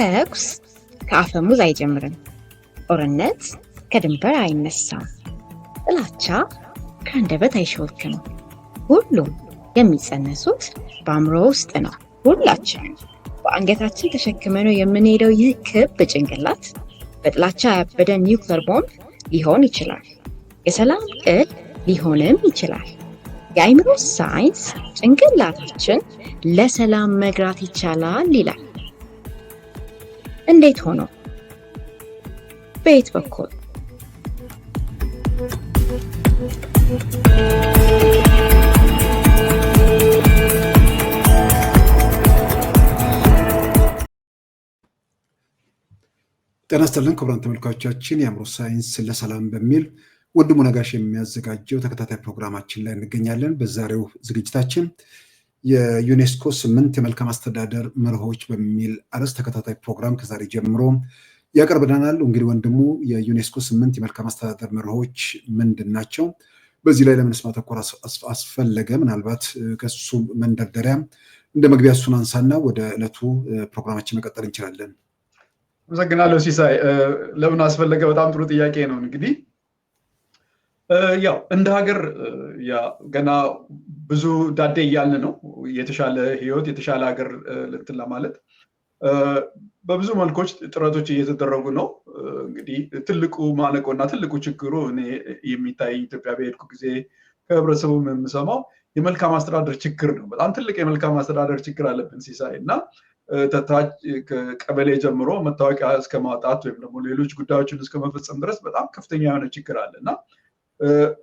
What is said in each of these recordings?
ተኩስ ከአፈሙዝ አይጀምርም። ጦርነት ከድንበር አይነሳም። ጥላቻ ከአንደበት አይሾልክም። ሁሉም የሚጸነሱት በአእምሮ ውስጥ ነው። ሁላችንም በአንገታችን ተሸክመነው የምንሄደው ይህ ክብ ጭንቅላት በጥላቻ ያበደ ኒውክለር ቦምብ ሊሆን ይችላል። የሰላም ቅል ሊሆንም ይችላል። የአእምሮ ሳይንስ ጭንቅላታችን ለሰላም መግራት ይቻላል ይላል። እንዴት ሆኖ? በየት በኩል? ጤና ይስጥልን ክቡራን ተመልካቾቻችን፣ የአእምሮ ሳይንስ ለሰላም በሚል ወንድሙ ነጋሽ የሚያዘጋጀው ተከታታይ ፕሮግራማችን ላይ እንገኛለን። በዛሬው ዝግጅታችን የዩኔስኮ 8 የመልካም አስተዳደር መርሆች በሚል አርዕስት ተከታታይ ፕሮግራም ከዛሬ ጀምሮ ያቀርብልናል። እንግዲህ ወንድሙ የዩኔስኮ 8 የመልካም አስተዳደር መርሆች ምንድን ናቸው? በዚህ ላይ ለምንስ ማተኮር አስፈለገ? ምናልባት ከሱ መንደርደሪያ እንደ መግቢያ እሱን አንሳና ወደ ዕለቱ ፕሮግራማችን መቀጠል እንችላለን። አመሰግናለሁ ሲሳይ። ለምን አስፈለገ? በጣም ጥሩ ጥያቄ ነው። እንግዲህ ያው እንደ ሀገር ገና ብዙ ዳዴ እያልን ነው። የተሻለ ህይወት የተሻለ ሀገር ልትን ለማለት በብዙ መልኮች ጥረቶች እየተደረጉ ነው። እንግዲህ ትልቁ ማነቆና ትልቁ ችግሩ እኔ የሚታይ ኢትዮጵያ በሄድኩ ጊዜ ከህብረተሰቡ የምሰማው የመልካም አስተዳደር ችግር ነው። በጣም ትልቅ የመልካም አስተዳደር ችግር አለብን ሲሳይ እና ከቀበሌ ጀምሮ መታወቂያ እስከ ማውጣት ወይም ደግሞ ሌሎች ጉዳዮችን እስከ መፈጸም ድረስ በጣም ከፍተኛ የሆነ ችግር አለ እና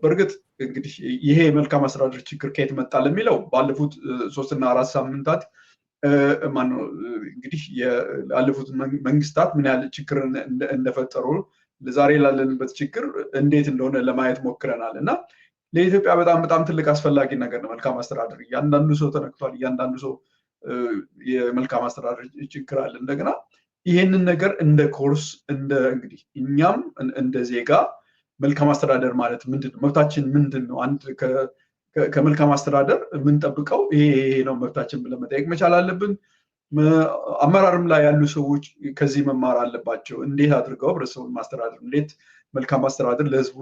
በእርግጥ እንግዲህ ይሄ የመልካም አስተዳደር ችግር ከየት መጣ ለሚለው ባለፉት 3 እና 4 ሳምንታት እንግዲህ ያለፉት መንግስታት ምን ያህል ችግር እንደፈጠሩ ለዛሬ ላለንበት ችግር እንዴት እንደሆነ ለማየት ሞክረናል እና ለኢትዮጵያ በጣም ትልቅ አስፈላጊ ነገር ነው መልካም አስተዳደር። እያንዳንዱ ሰው ተነክቷል። እያንዳንዱ ሰው የመልካም አስተዳደር ችግር አለ። እንደገና ይሄንን ነገር እንደ ኮርስ እንግዲህ እኛም እንደ ዜጋ መልካም አስተዳደር ማለት ምንድን ነው? መብታችን ምንድን ነው? አንድ ከመልካም አስተዳደር የምንጠብቀው ይሄ ነው መብታችን ብለን መጠየቅ መቻል አለብን። አመራርም ላይ ያሉ ሰዎች ከዚህ መማር አለባቸው። እንዴት አድርገው ህብረተሰቡን ማስተዳደር፣ እንዴት መልካም አስተዳደር ለህዝቡ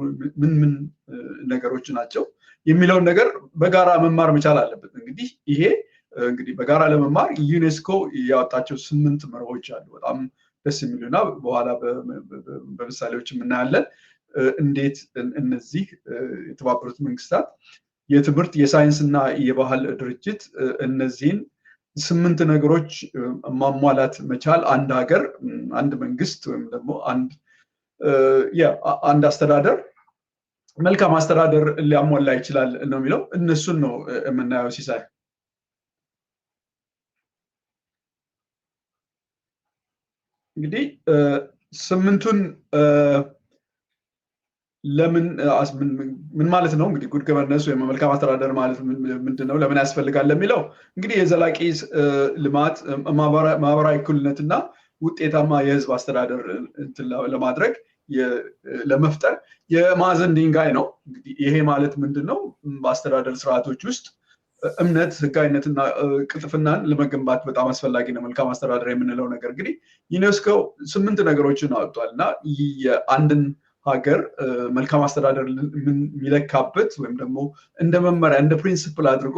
ምን ነገሮች ናቸው የሚለውን ነገር በጋራ መማር መቻል አለብን። እንግዲህ በጋራ ለመማር ዩኔስኮ ያወጣቸው 8 መርሆች አሉ። በጣም ደስ የሚሉና በኋላ በምሳሌዎች እናያለን እንዴት እነዚህ የተባበሩት መንግስታት የትምህርት የሳይንስና የባህል ድርጅት እነዚህን 8 ነገሮች ማሟላት መቻል አንድ ሀገር፣ አንድ መንግስት ወይም ደግሞ አንድ አስተዳደር መልካም አስተዳደር ሊያሟላ ይችላል ነው የሚለው። እነሱን ነው የምናየው ሲሳይ። እንግዲህ 8ቱን ምን ማለት ነው? እንግዲህ ጉድ ገቨርነንስ ወይም መልካም አስተዳደር ማለት ምንድነው? ለምን ያስፈልጋል ለሚለው እንግዲህ የዘላቂ ልማት፣ ማህበራዊ እኩልነትና ውጤታማ የህዝብ አስተዳደር ለማድረግ ለመፍጠር የማዕዘን ድንጋይ ነው። እንግዲህ ይሄ ማለት ምንድነው? በአስተዳደር ስርዓቶች ውስጥ እምነት፣ ህጋዊነትና ቅልጥፍናን ለመገንባት በጣም አስፈላጊ ነው መልካም አስተዳደር የምንለው ነገር። እንግዲህ ዩኔስኮ 8 ነገሮችን አወጥቷል እና የአንድን ሀገር መልካም አስተዳደር የሚለካበት ወይም ደግሞ እንደ መመሪያ እንደ ፕሪንሲፕል አድርጎ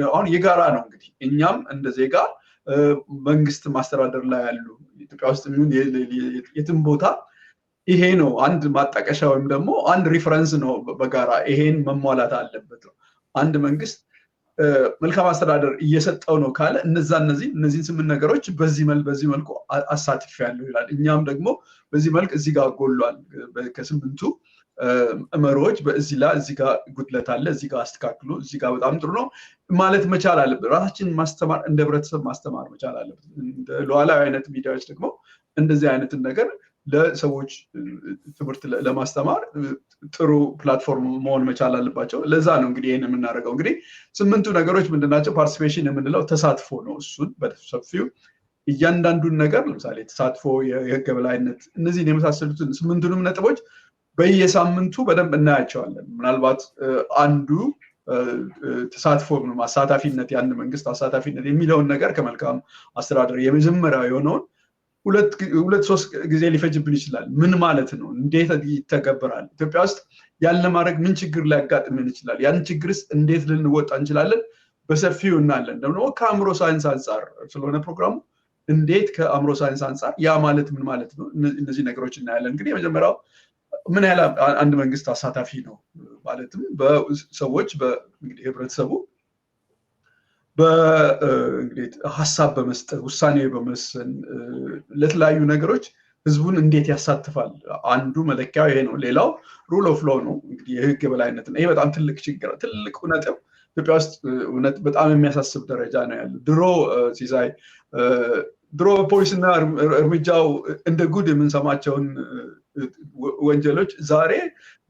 አሁን የጋራ ነው። እንግዲህ እኛም እንደ ዜጋ መንግስት ማስተዳደር ላይ ያሉ ኢትዮጵያ ውስጥ የሚሆን የትም ቦታ ይሄ ነው አንድ ማጣቀሻ ወይም ደግሞ አንድ ሪፈረንስ ነው። በጋራ ይሄን መሟላት አለበት ነው። አንድ መንግስት መልካም አስተዳደር እየሰጠው ነው ካለ እነዚህን 8 ነገሮች በዚህ መልኩ አሳትፌያለሁ ይላል። እኛም ደግሞ በዚህ መልክ እዚህ ጋር ጎሏል ከ8ቱ መርሆች እዚህ ጋር ጉድለት አለ፣ እዚህ ጋር አስተካክሉ፣ እዚህ ጋር በጣም ጥሩ ነው ማለት መቻል አለብን። ራሳችንን ማስተማር፣ እንደ ህብረተሰብ ማስተማር መቻል አለብን። እንደ ሉዓላዊ አይነት ሚዲያዎች ደግሞ እንደዚህ አይነትን ነገር ለሰዎች ትምህርት ለማስተማር ጥሩ ፕላትፎርም መሆን መቻል አለባቸው። ለዛ ነው እንግዲህ ይሄን የምናደርገው። እንግዲህ 8ቱ ነገሮች ምንድናቸው? ፓርቲሲፔሽን የምንለው ተሳትፎ ነው። እሱን በሰፊው እያንዳንዱን ነገር ለምሳሌ ተሳትፎ፣ የህግ የበላይነት፣ እነዚህን የመሳሰሉትን 8ቱንም ነጥቦች በየሳምንቱ በደንብ እናያቸዋለን። ምናልባት አንዱ ተሳትፎ አሳታፊነት ያን መንግስት አሳታፊነት የሚለውን ነገር ከመልካም አስተዳደር የመጀመሪያው የሆነውን ሁለት ሶስት ጊዜ ሊፈጅብን ይችላል። ምን ማለት ነው? እንዴት ይተገበራል? ኢትዮጵያ ውስጥ ያለ ማድረግ ምን ችግር ሊያጋጥምን ይችላል? ያን ችግርስ እንዴት ልንወጣ እንችላለን? በሰፊው እናለን። ደግሞ ከአእምሮ ሳይንስ አንጻር ስለሆነ ፕሮግራሙ እንዴት ከአእምሮ ሳይንስ አንጻር ያ ማለት ምን ማለት ነው? እነዚህ ነገሮች እናያለን። እንግዲህ የመጀመሪያው ምን ያህል አንድ መንግስት አሳታፊ ነው ማለትም በሰዎች እንግዲህ ህብረተሰቡ በእንግዲህ ሀሳብ በመስጠት ውሳኔ በመወሰን ለተለያዩ ነገሮች ህዝቡን እንዴት ያሳትፋል? አንዱ መለኪያው ይሄ ነው። ሌላው ሩል ኦፍ ሎው ነው። እንግዲህ የህግ የበላይነት ነው። ይሄ በጣም ትልቅ ችግር ትልቅ ነጥብ ኢትዮጵያ ውስጥ እውነት በጣም የሚያሳስብ ደረጃ ነው ያለው። ድሮ በፖሊስና እርምጃው እንደ ጉድ የምንሰማቸውን ወንጀሎች ዛሬ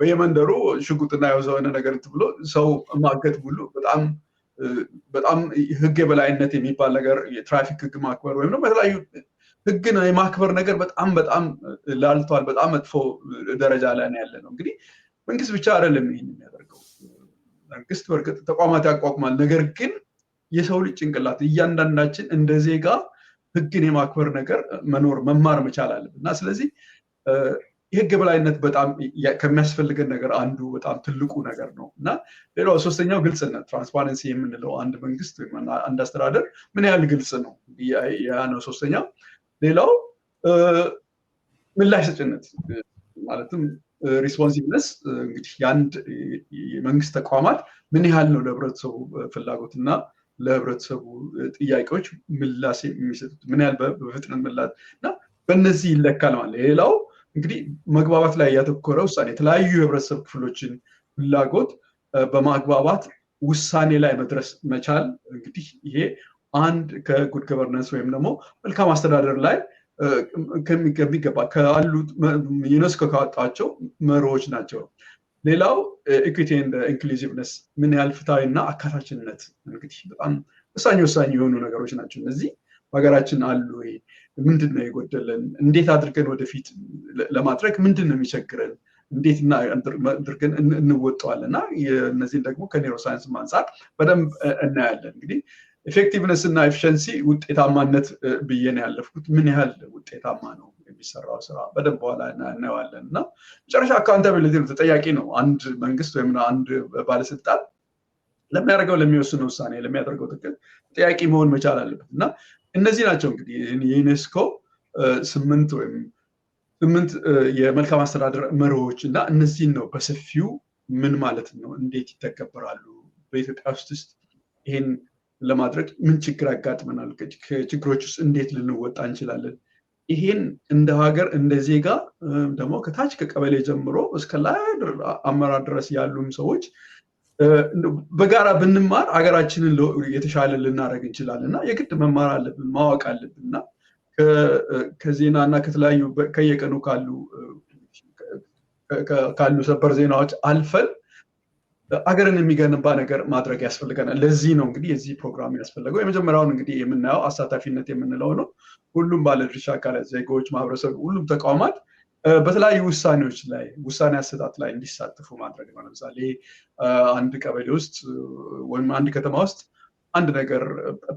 በየመንደሩ ሽጉጥና የሆነ ነገር ብሎ ሰው ማገት ሁሉ በጣም ህግ የበላይነት የሚባል ነገር የትራፊክ ህግ ማክበር ወይም ደግሞ የተለያዩ ህግን የማክበር ነገር በጣም ላልቷል። በጣም መጥፎ ደረጃ ላይ ነው ያለ ነው። እንግዲህ መንግስት ብቻ አይደለም ይህን የሚያደርገው። መንግስት በእርግጥ ተቋማት ያቋቁማል። ነገር ግን የሰው ልጅ ጭንቅላት እያንዳንዳችን እንደ ዜጋ ህግን የማክበር ነገር መማር መቻል አለብን እና ስለዚህ የህግ የበላይነት በጣም ከሚያስፈልገን ነገር አንዱ በጣም ትልቁ ነገር ነው እና ሌላው ሶስተኛው ግልጽነት ትራንስፓረንሲ የምንለው አንድ መንግስት ወይም አንድ አስተዳደር ምን ያህል ግልጽ ነው ያ ነው ሶስተኛው። ሌላው ምላሽ ሰጭነት ማለትም ሪስፖንሲቭነስ እንግዲህ የአንድ የመንግስት ተቋማት ምን ያህል ነው ለህብረተሰቡ ፍላጎትና ለህብረተሰቡ ጥያቄዎች ምላሽ የሚሰጡት ምን ያህል በፍጥነት ምላሽ እና በእነዚህ ይለካል ማለት። ሌላው እንግዲህ መግባባት ላይ ያተኮረ ውሳኔ የተለያዩ የህብረተሰብ ክፍሎችን ፍላጎት በማግባባት ውሳኔ ላይ መድረስ መቻል እንግዲህ ይሄ አንድ ከጉድ ገቨርነንስ ወይም ደግሞ መልካም አስተዳደር ላይ ከሚገባ ካሉት ዩኔስኮ ካወጣቸው መርሆች ናቸው። ሌላው ኢኩዊቲ ኤንድ ኢንክሉሲቭነስ ምን ያህል ፍትሃዊና አካታችነት እንግዲህ በጣም ወሳኝ የሆኑ ነገሮች ናቸው። እነዚህ በሀገራችን አሉ ወይ? ምንድን ነው የጎደለን? እንዴት አድርገን ወደፊት ለማድረግ ምንድን ነው የሚቸግረን? እንዴት አድርገን እንወጣዋለን? እና እነዚህን ደግሞ ከኒውሮሳይንስ አንጻር በደንብ እናያለን። እንግዲህ ኤፌክቲቭነስ እና ኤፊሽንሲ ውጤታማነት ብዬ ነው ያለፍኩት። ምን ያህል ውጤታማ ነው የሚሰራው ስራ በደንብ በኋላ እናየዋለን። እና መጨረሻ አካውንታቢሊቲ ነው፣ ተጠያቂ ነው። አንድ መንግስት ወይም አንድ ባለስልጣን ለሚያደርገው ለሚወስነው ውሳኔ ለሚያደርገው ትክክል ተጠያቂ መሆን መቻል አለበት እና እነዚህ ናቸው እንግዲህ የዩኔስኮ ስምንት የመልካም አስተዳደር መርሆች እና እነዚህን ነው በሰፊው ምን ማለት ነው፣ እንዴት ይተገበራሉ፣ በኢትዮጵያ ውስጥ ይሄን ለማድረግ ምን ችግር ያጋጥመናል፣ ከችግሮች ውስጥ እንዴት ልንወጣ እንችላለን፣ ይሄን እንደ ሀገር እንደ ዜጋ ደግሞ ከታች ከቀበሌ ጀምሮ እስከ ላይ አመራር ድረስ ያሉም ሰዎች በጋራ ብንማር ሀገራችንን የተሻለ ልናደርግ እንችላለን እና የግድ መማር አለብን፣ ማወቅ አለብን እና ከዜና እና ከተለያዩ ከየቀኑ ካሉ ሰበር ዜናዎች አልፈን ሀገርን የሚገነባ ነገር ማድረግ ያስፈልገናል። ለዚህ ነው እንግዲህ የዚህ ፕሮግራም ያስፈልገው። የመጀመሪያውን እንግዲህ የምናየው አሳታፊነት የምንለው ነው። ሁሉም ባለድርሻ አካላት፣ ዜጎች፣ ማህበረሰብ፣ ሁሉም ተቋማት በተለያዩ ውሳኔዎች ላይ ውሳኔ አሰጣጥ ላይ እንዲሳተፉ ማድረግ ነው። ለምሳሌ አንድ ቀበሌ ውስጥ ወይም አንድ ከተማ ውስጥ አንድ ነገር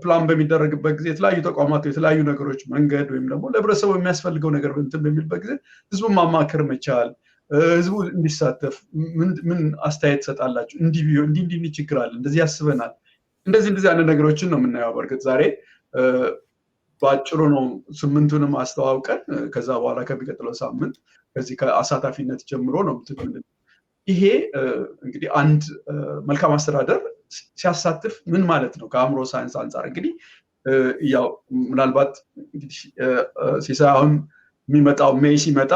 ፕላን በሚደረግበት ጊዜ የተለያዩ ተቋማት የተለያዩ ነገሮች መንገድ ወይም ደግሞ ለህብረተሰቡ የሚያስፈልገው ነገር እንትን በሚልበት ጊዜ ህዝቡን ማማከር መቻል፣ ህዝቡ እንዲሳተፍ ምን አስተያየት ትሰጣላችሁ፣ እንዲህ ችግር አለ፣ እንደዚህ ያስበናል፣ እንደዚህ አይነት ነገሮችን ነው የምናየው። በእርግጥ ዛሬ በአጭሩ ነው ስምንቱንም አስተዋውቀን ከዛ በኋላ ከሚቀጥለው ሳምንት ከዚህ ከአሳታፊነት ጀምሮ ነው የምትል። ይሄ እንግዲህ አንድ መልካም አስተዳደር ሲያሳትፍ ምን ማለት ነው ከአእምሮ ሳይንስ አንጻር እንግዲህ ያው ምናልባት እንግዲህ ሲሳይ አሁን የሚመጣው ሜይ ሲመጣ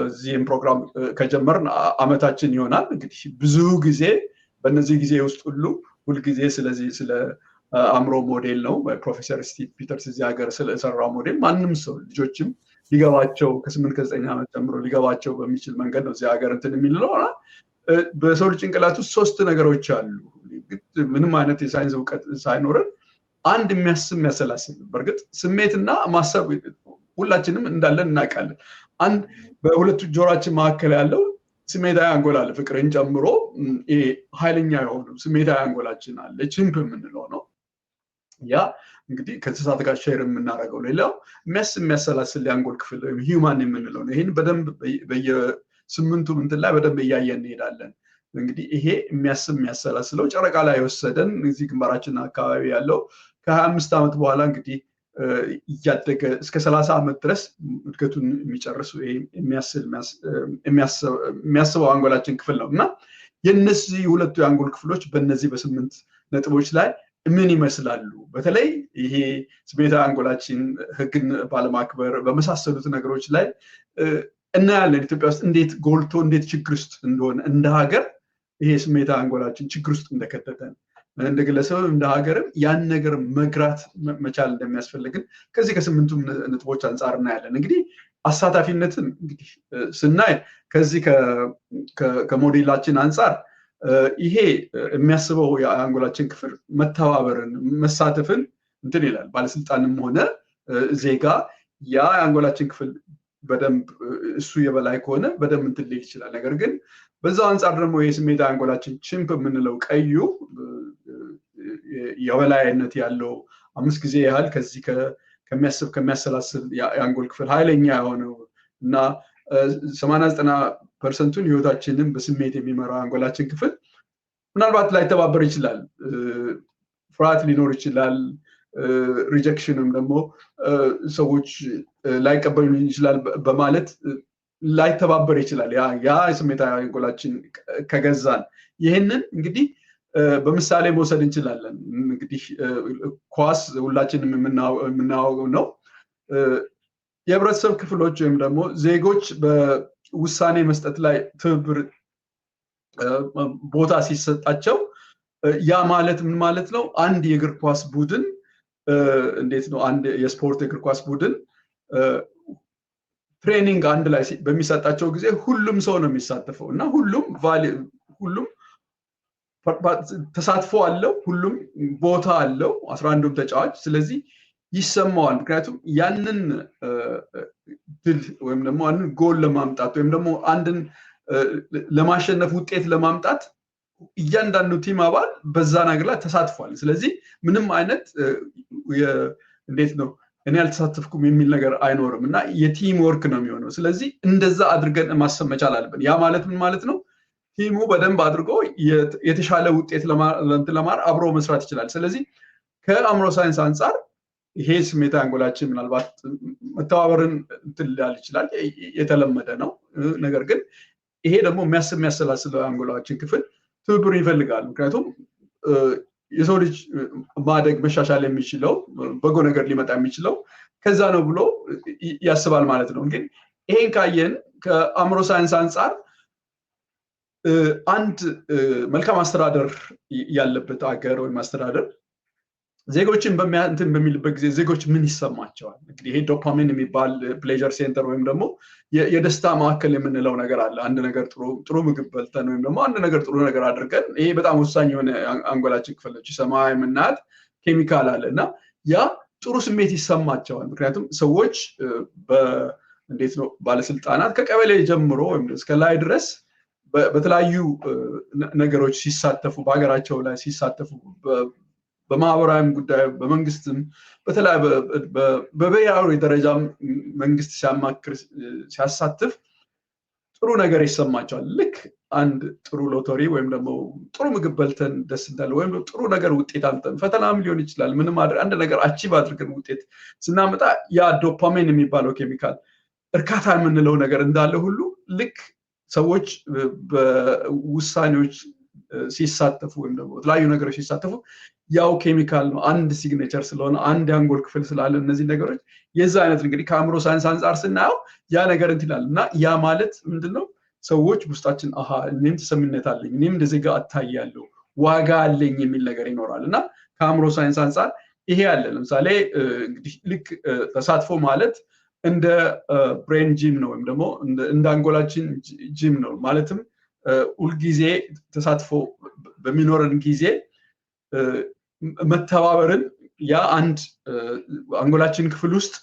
እዚህም ፕሮግራም ከጀመርን አመታችን ይሆናል። እንግዲህ ብዙ ጊዜ በእነዚህ ጊዜ ውስጥ ሁልጊዜ ስለዚህ ስለ አእምሮ ሞዴል ነው ፕሮፌሰር ስቲቭ ፒተርስ እዚህ ሀገር ስለሰራው ሞዴል ማንም ሰው ልጆችም ሊገባቸው ከ8 ከ9 ዓመት ጀምሮ ሊገባቸው በሚችል መንገድ ነው እዚህ ሀገር እንትን የሚለው እና በሰው ልጅ ጭንቅላት ውስጥ 3 ነገሮች አሉ። ምንም አይነት የሳይንስ እውቀት ሳይኖረን አንድ የሚያሰላስል በእርግጥ ስሜትና ማሰብ ሁላችንም እንዳለን እናውቃለን። አንድ በሁለቱ ጆሮአችን መካከል ያለው ስሜታዊ አንጎል አለ ፍቅርን ጨምሮ ይሄ ኃይለኛ የሆኑ ስሜታዊ አንጎላችን አለ ቺምፕ የምንለው ነው ያ እንግዲህ ከእንስሳት ጋር ሼር የምናደርገው ሌላው የሚያሰላስል የአንጎል ክፍል ወይም ሂውማን የምንለው ነው ይህን በደንብ በየስምንቱ እንትን ላይ በደንብ እያየን እንሄዳለን እንግዲህ ይሄ የሚያሰላስለው ጨረቃ ላይ የወሰደን እዚህ ግንባራችን አካባቢ ያለው ከ25 ዓመት በኋላ እንግዲህ እያደገ እስከ 30 ዓመት ድረስ እድገቱን የሚጨርሱ የሚያስበው አንጎላችን ክፍል ነው እና የነዚህ ሁለቱ የአንጎል ክፍሎች በእነዚህ በስምንት ነጥቦች ላይ ምን ይመስላሉ በተለይ ይሄ ስሜታዊ አንጎላችን ህግን ባለማክበር በመሳሰሉት ነገሮች ላይ እናያለን ኢትዮጵያ ውስጥ እንዴት ጎልቶ እንዴት ችግር ውስጥ እንደሆነ እንደ ሀገር ይሄ ስሜታዊ አንጎላችን ችግር ውስጥ እንደከተተን እንደ ግለሰብ እንደ ሀገርም ያን ነገር መግራት መቻል እንደሚያስፈልግን ከዚህ ከስምንቱ ነጥቦች አንፃር እናያለን እንግዲህ አሳታፊነትን እንግዲህ ስናይ ከዚህ ከሞዴላችን አንፃር ይሄ የሚያስበው የአንጎላችን ክፍል መተባበርን መሳተፍን እንትን ይላል ባለስልጣንም ሆነ ዜጋ ያ የአንጎላችን ክፍል በደንብ እሱ የበላይ ከሆነ በደንብ እንትን ሊል ይችላል ነገር ግን በዛው አንፃር ደግሞ የስሜታዊ አንጎላችን ቺምፕ የምንለው ቀዩ የበላይነት ያለው 5 ጊዜ ያህል ከዚህ ከሚያሰላስል የአንጎል ክፍል ኃይለኛ የሆነው እና 89% ህይወታችንን በስሜት የሚመራው አንጎላችን ክፍል ምናልባት ላይተባበር ይችላል ፍርሃት ሊኖር ይችላል ሪጀክሽንም ደግሞ ሰዎች ላይቀበሉ ይችላል በማለት ላይተባበር ይችላል ያ ስሜታዊ አንጎላችን ከገዛን ይሄንን እንግዲህ በምሳሌ መውሰድ እንችላለን እንግዲህ ኳስ ሁላችንም የምናውቀው ነው የህብረተሰብ ክፍሎች ወይም ደግሞ ዜጎች በውሳኔ መስጠት ላይ ትብብር ቦታ ሲሰጣቸው ያ ማለት ምን ማለት ነው አንድ የእግር ኳስ ቡድን እንዴት ነው አንድ የስፖርት እግር ኳስ ቡድን ትሬኒንግ አንድ ላይ በሚሰጣቸው ጊዜ ሁሉም ሰው ነው የሚሳተፈው እና ሁሉም ተሳትፎ አለው ሁሉም ቦታ አለው 11ዱም ተጫዋች ስለዚህ ይሰማዋል ምክንያቱም ያንን ድል ወይም ደግሞ አንድን ጎል ለማምጣት ወይም ደግሞ አንድን ለማሸነፍ ውጤት ለማምጣት እያንዳንዱ ቲም አባል በዛ ነገር ላይ ተሳትፏል ስለዚህ ምንም አይነት እንዴት ነው እኔ አልተሳተፍኩም የሚል ነገር አይኖርም እና የቲም ወርክ ነው የሚሆነው ስለዚህ እንደዛ አድርገን ማሰብ መቻል አለብን ያ ማለት ምን ማለት ነው ቲሙ በደንብ አድርጎ የተሻለ ውጤት ለማር አብሮ መስራት ይችላል ስለዚህ ከአእምሮ ሳይንስ አንፃር ይሄ ስሜታዊ አንጎላችን ምናልባት መተባበርን ትልል ይችላል የተለመደ ነው ነገር ግን ይሄ ደግሞ የሚያሰላስለው አንጎላችን ክፍል ትብብር ይፈልጋል ምክንያቱም የሰው ልጅ ማደግ መሻሻል የሚችለው በጎ ነገር ሊመጣ የሚችለው ከዛ ነው ብሎ ያስባል ማለት ነው ግን ይሄን ካየን ከአእምሮ ሳይንስ አንፃር አንድ መልካም አስተዳደር ያለበት ሀገር ወይ ማስተዳደር ዜጎችን በሚያንተን በሚልበት ጊዜ ዜጎች ምን ይሰማቸዋል እንግዲህ ይሄ ዶፓሚን የሚባል ፕሌዠር ሴንተር ወይም ደግሞ የደስታ ማዕከል የምንለው ነገር አለ አንድ ነገር ጥሩ ምግብ በልተን ወይም ደግሞ አንድ ነገር ጥሩ ነገር አድርገን ይሄ በጣም ወሳኝ የሆነ አንጎላችን ክፍሎች ሰማይ የምናያት ኬሚካል አለ እና ያ ጥሩ ስሜት ይሰማቸዋል ምክንያቱም ሰዎች እንዴት ነው ባለስልጣናት ከቀበሌ ጀምሮ ወይም እስከ ላይ ድረስ በተለያዩ ነገሮች ሲሳተፉ በሀገራቸው ላይ ሲሳተፉ በማህበራዊም ጉዳይ በመንግስትም በተለያዩ በብሔራዊ ደረጃ መንግስት ሲያማክር ሲያሳትፍ ጥሩ ነገር ይሰማቸዋል ልክ አንድ ጥሩ ሎተሪ ወይም ደግሞ ጥሩ ምግብ በልተን ደስ እንዳለ ወይም ጥሩ ነገር ውጤት አምጥተን ፈተናም ሊሆን ይችላል ምንም አንድ ነገር አቺቭ አድርገን ውጤት ስናመጣ ያ ዶፓሚን የሚባለው ኬሚካል እርካታ የምንለው ነገር እንዳለ ሁሉ ልክ ሰዎች በውሳኔዎች ሲሳተፉ ወይም ደግሞ የተለያዩ ነገሮች ሲሳተፉ ያው ኬሚካል ነው አንድ ሲግኔቸር ስለሆነ አንድ የአንጎል ክፍል ስላለ እነዚህ ነገሮች የዛ አይነት እንግዲህ ከአእምሮ ሳይንስ አንፃር ስናየው ያ ነገር እንትላል እና ያ ማለት ምንድነው ሰዎች ውስጣችን እኔም ተሰሚነት አለኝ እኔም እንደዚህ ጋር አታያለሁ ዋጋ አለኝ የሚል ነገር ይኖራል እና ከአእምሮ ሳይንስ አንፃር ይሄ አለ ለምሳሌ እንግዲህ ልክ ተሳትፎ ማለት እንደ ብሬን ጂም ነው ወይም ደግሞ እንደ አንጎላችን ጂም ነው ማለትም ሁልጊዜ ተሳትፎ በሚኖረን ጊዜ መተባበርን ያ አንድ አንጎላችን ክፍል ውስጥ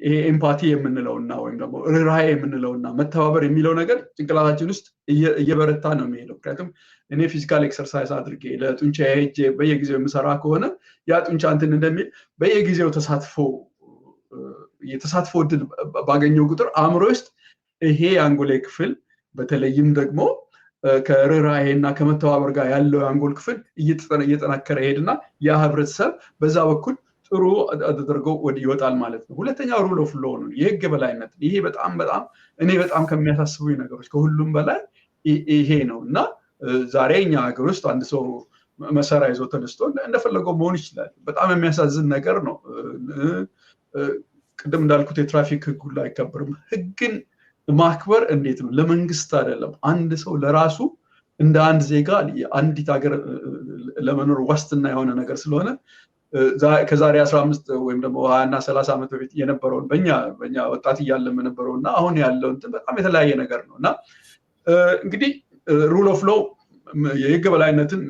ይሄ ኤምፓቲ የምንለውና ወይም ደግሞ ርህራሄ የምንለውና መተባበር የሚለው ነገር ጭንቅላታችን ውስጥ እየበረታ ነው የሚሄደው። ምክንያቱም እኔ ፊዚካል ኤክሰርሳይዝ አድርጌ ለጡንቻ ሄጄ በየጊዜው የምሰራ ከሆነ ያ ጡንቻ እንትን እንደሚል በየጊዜው የተሳትፎ እድል ባገኘው ቁጥር አእምሮ ውስጥ ይሄ የአንጎሌ ክፍል በተለይም ደግሞ ከርህራሄና ከመተባበር ጋር ያለው የአንጎል ክፍል እየጠናከረ ይሄድና ያ ህብረተሰብ በዛ በኩል ጥሩ አድርገው ይወጣል ማለት ነው። ሁለተኛው ሩል ኦፍ ሎው ነው፣ የህግ የበላይነት። ይሄ እኔ በጣም ከሚያሳስቡኝ ነገሮች ከሁሉም በላይ ይሄ ነው እና ዛሬ እኛ ሀገር ውስጥ አንድ ሰው መሳሪያ ይዞ ተነስቶ እንደፈለገው መሆን ይችላል። በጣም የሚያሳዝን ነገር ነው። ቅድም እንዳልኩት የትራፊክ ህግ ሁሉ አይከበርም። ህግን ማክበር እንዴት ነው? ለመንግስት አይደለም፣ አንድ ሰው ለራሱ እንደ አንድ ዜጋ አንዲት ሀገር ለመኖር ዋስትና የሆነ ነገር ስለሆነ ከዛሬ 15 ወይም ደግሞ 20 እና 30 ዓመት በፊት የነበረውን በእኛ ወጣት እያለም የነበረውና አሁን ያለው እንትን በጣም የተለያየ ነገር ነው እና እንግዲህ ሩል ኦፍ ሎው የህግ በላይነትን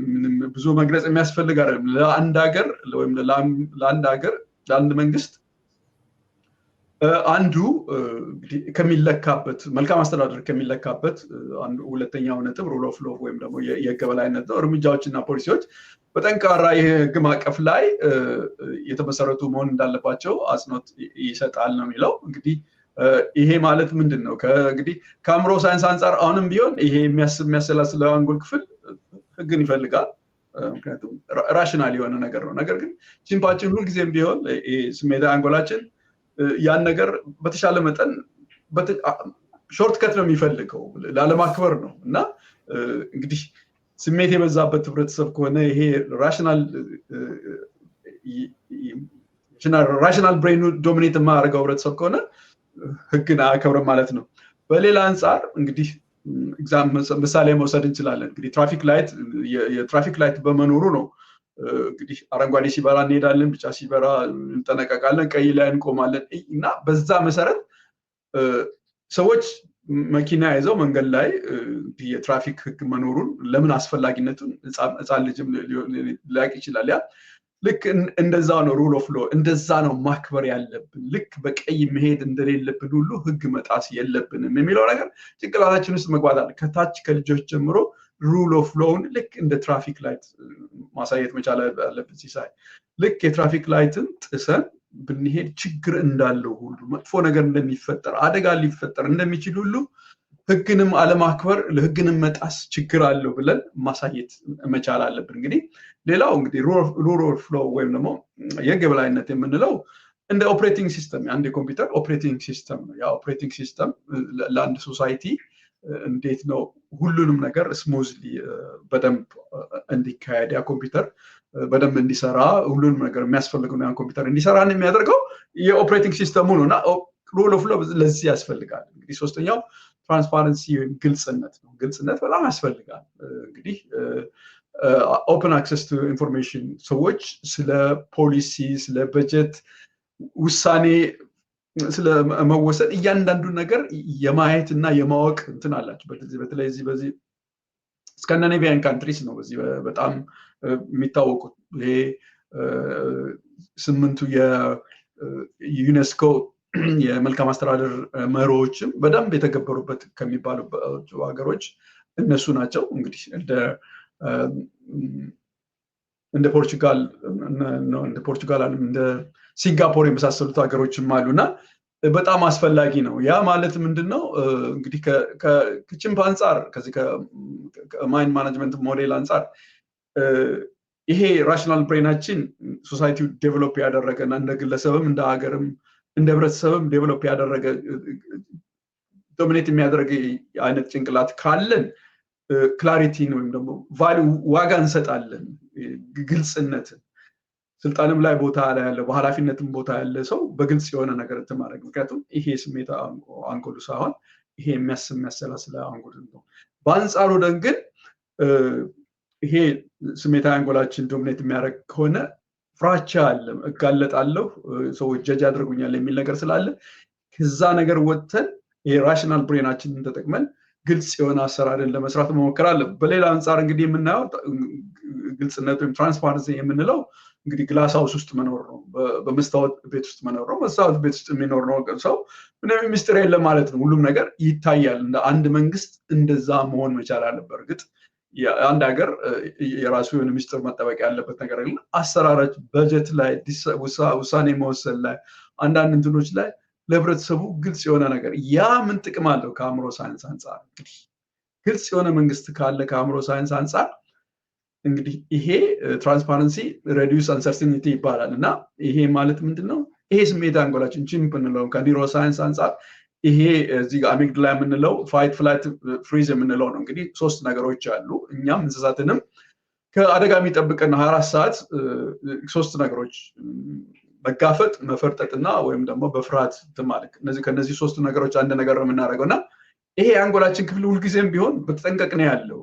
ብዙ መግለጽ የሚያስፈልግ አይደለም። ለአንድ ሀገር ወይም ለአንድ መንግስት አንዱ ከሚለካበት መልካም አስተዳደር ከሚለካበት አንዱ ሁለተኛው ነጥብ ሩል ኦፍ ሎው ወይም ደግሞ የህግ በላይነት ነው። እርምጃዎችና ፖሊሲዎች በጠንካራ የህግ ማዕቀፍ ላይ የተመሰረቱ መሆን እንዳለባቸው አጽንኦት ይሰጣል ነው የሚለው። እንግዲህ ይሄ ማለት ምንድን ነው? እንግዲህ ከአእምሮ ሳይንስ አንጻር አሁንም ቢሆን ይሄ የሚያሰላስለው አንጎል ክፍል ህግን ይፈልጋል። ምክንያቱም ራሽናል የሆነ ነገር ነው። ነገር ግን ሲምፓችን ሁልጊዜም ቢሆን ስሜታዊ አንጎላችን ያን ነገር በተሻለ መጠን ሾርትከት ነው የሚፈልገው፣ ላለማክበር ነው እና እንግዲህ ስሜት የበዛበት ህብረተሰብ ከሆነ ይሄ ራሽናል ብሬኑ ዶሚኔት የማያደርገው ህብረተሰብ ከሆነ ህግን አያከብርም ማለት ነው። በሌላ አንጻር እንግዲህ ምሳሌ መውሰድ እንችላለን። እንግዲህ የትራፊክ ላይት በመኖሩ ነው እንግዲህ አረንጓዴ ሲበራ እንሄዳለን፣ ቢጫ ሲበራ እንጠነቀቃለን፣ ቀይ ላይ እንቆማለን እና በዛ መሰረት ሰዎች መኪና ይዘው መንገድ ላይ የትራፊክ ህግ መኖሩን ለምን አስፈላጊነቱን ህፃን ልጅም ሊያውቅ ይችላል። ያ ልክ እንደዛ ነው ሩል ኦፍ ሎው፣ እንደዛ ነው ማክበር ያለብን። ልክ በቀይ መሄድ እንደሌለብን ሁሉ ህግ መጣስ የለብንም የሚለው ነገር ጭንቅላታችን ውስጥ መግባት አለ። ከታች ከልጆች ጀምሮ ሩል ኦፍ ሎውን ልክ እንደ ትራፊክ ላይት ማሳየት መቻል አለብን። ሲሳይ ልክ የትራፊክ ላይትን ጥሰን ብንሄድ ችግር እንዳለው ሁሉ መጥፎ ነገር እንደሚፈጠር አደጋ ሊፈጠር እንደሚችል ሁሉ ህግንም አለማክበር ለህግንም መጣስ ችግር አለው ብለን ማሳየት መቻል አለብን። እንግዲህ ሌላው እንግዲህ ሩል ኦፍ ሎው ወይም ደግሞ የህግ የበላይነት የምንለው እንደ ኦፕሬቲንግ ሲስተም የአንድ የኮምፒውተር ኦፕሬቲንግ ሲስተም ነው። ያ ኦፕሬቲንግ ሲስተም ለአንድ ሶሳይቲ እንዴት ነው ሁሉንም ነገር ስሙዝሊ በደንብ እንዲካሄድ ያ ኮምፒውተር በደንብ እንዲሰራ ሁሉንም ነገር የሚያስፈልገው ያን ኮምፒውተር እንዲሰራ የሚያደርገው የኦፕሬቲንግ ሲስተሙ ነው እና ሩል ኦፍ ሎው ለዚህ ያስፈልጋል። እንግዲህ ሶስተኛው ትራንስፓረንሲ ወይም ግልጽነት ነው። ግልጽነት በጣም ያስፈልጋል። እንግዲህ ኦፕን አክሰስ ቱ ኢንፎርሜሽን፣ ሰዎች ስለ ፖሊሲ፣ ስለ በጀት ውሳኔ ስለመወሰድ እያንዳንዱን ነገር የማየት እና የማወቅ እንትን አላቸው። በተለይ በዚህ ስካንዲኔቪያን ካንትሪስ ነው በዚህ በጣም የሚታወቁት። ይሄ 8ቱ የዩኔስኮ የመልካም አስተዳደር መርሆዎችም በደንብ የተገበሩበት ከሚባሉ ሀገሮች እነሱ ናቸው። እንግዲህ እንደ ፖርቹጋል እንደ ሲንጋፖር የመሳሰሉት ሀገሮችም አሉና በጣም አስፈላጊ ነው። ያ ማለት ምንድነው? እንግዲህ ከቺምፕ አንጻር ከዚህ ከማይንድ ማኔጅመንት ሞዴል አንጻር ይሄ ራሽናል ብሬናችን ሶሳይቲው ዴቨሎፕ ያደረገና እንደ ግለሰብም እንደ ሀገርም እንደ ህብረተሰብም ዴቨሎፕ ያደረገ ዶሚኔት የሚያደርግ አይነት ጭንቅላት ካለን ክላሪቲን ወይም ደግሞ ቫልዩ ዋጋ እንሰጣለን። ግልጽነትን ስልጣንም ላይ ቦታ ያለ በኃላፊነትም ቦታ ያለ ሰው በግልጽ የሆነ ነገር ማድረግ። ምክንያቱም ይሄ ስሜት አንጎሉ ሳይሆን ይሄ የሚያሰላስለ አንጎል ነው። በአንጻሩ ግን ይሄ ስሜታዊ አንጎላችን ዶሚኔት የሚያደርግ ከሆነ ፍራቻ አለ፣ እጋለጣለሁ፣ ሰዎች ጀጅ ያደርጉኛል የሚል ነገር ስላለ ከዛ ነገር ወጥተን ይሄ ራሽናል ብሬናችንን ተጠቅመን ግልጽ የሆነ አሰራርን ለመስራት መሞከር አለ። በሌላ አንጻር እንግዲህ የምናየው ግልጽነት ወይም ትራንስፓረንሲ የምንለው እንግዲህ ግላስ ሃውስ ውስጥ መኖር ነው፣ በመስታወት ቤት ውስጥ መኖር ነው። መስታወት ቤት ውስጥ የሚኖር ነው ሰው ምንም ሚስጥር የለም ማለት ነው። ሁሉም ነገር ይታያል። እንደ አንድ መንግስት እንደዛ መሆን መቻል አለበት። እርግጥ አንድ ሀገር የራሱ የሆነ ሚስጥር መጠበቅ ያለበት ነገር ግን አሰራራች በጀት ላይ ውሳኔ መወሰን ላይ አንዳንድ እንትኖች ላይ ለህብረተሰቡ ግልጽ የሆነ ነገር ያ ምን ጥቅም አለው? ከአእምሮ ሳይንስ አንጻር እንግዲህ ግልጽ የሆነ መንግስት ካለ ከአእምሮ ሳይንስ አንጻር እንግዲህ ይሄ ትራንስፓረንሲ ሬዲዩስ አንሰርቲኒቲ ይባላል። እና ይሄ ማለት ምንድነው? ይሄ ስሜት አንጎላችን ቺምፕ እንለው ከኒውሮ ሳይንስ አንጻር ይሄ እዚህ ጋር አሚግዳላ የምንለው ፋይት ፍላይት ፍሪዝ የምንለው ነው። እንግዲህ 3 ነገሮች አሉ። እኛም እንስሳትንም ከአደጋ የሚጠብቀን 24 ሰዓት 3 ነገሮች መጋፈጥ፣ መፈርጠጥና ወይም ደግሞ በፍርሃት ማለት ከነዚህ 3 ነገሮች አንድ ነገር ነው የምናደርገውና ይሄ የአንጎላችን ክፍል ሁልጊዜም ቢሆን በተጠንቀቅ ነው ያለው።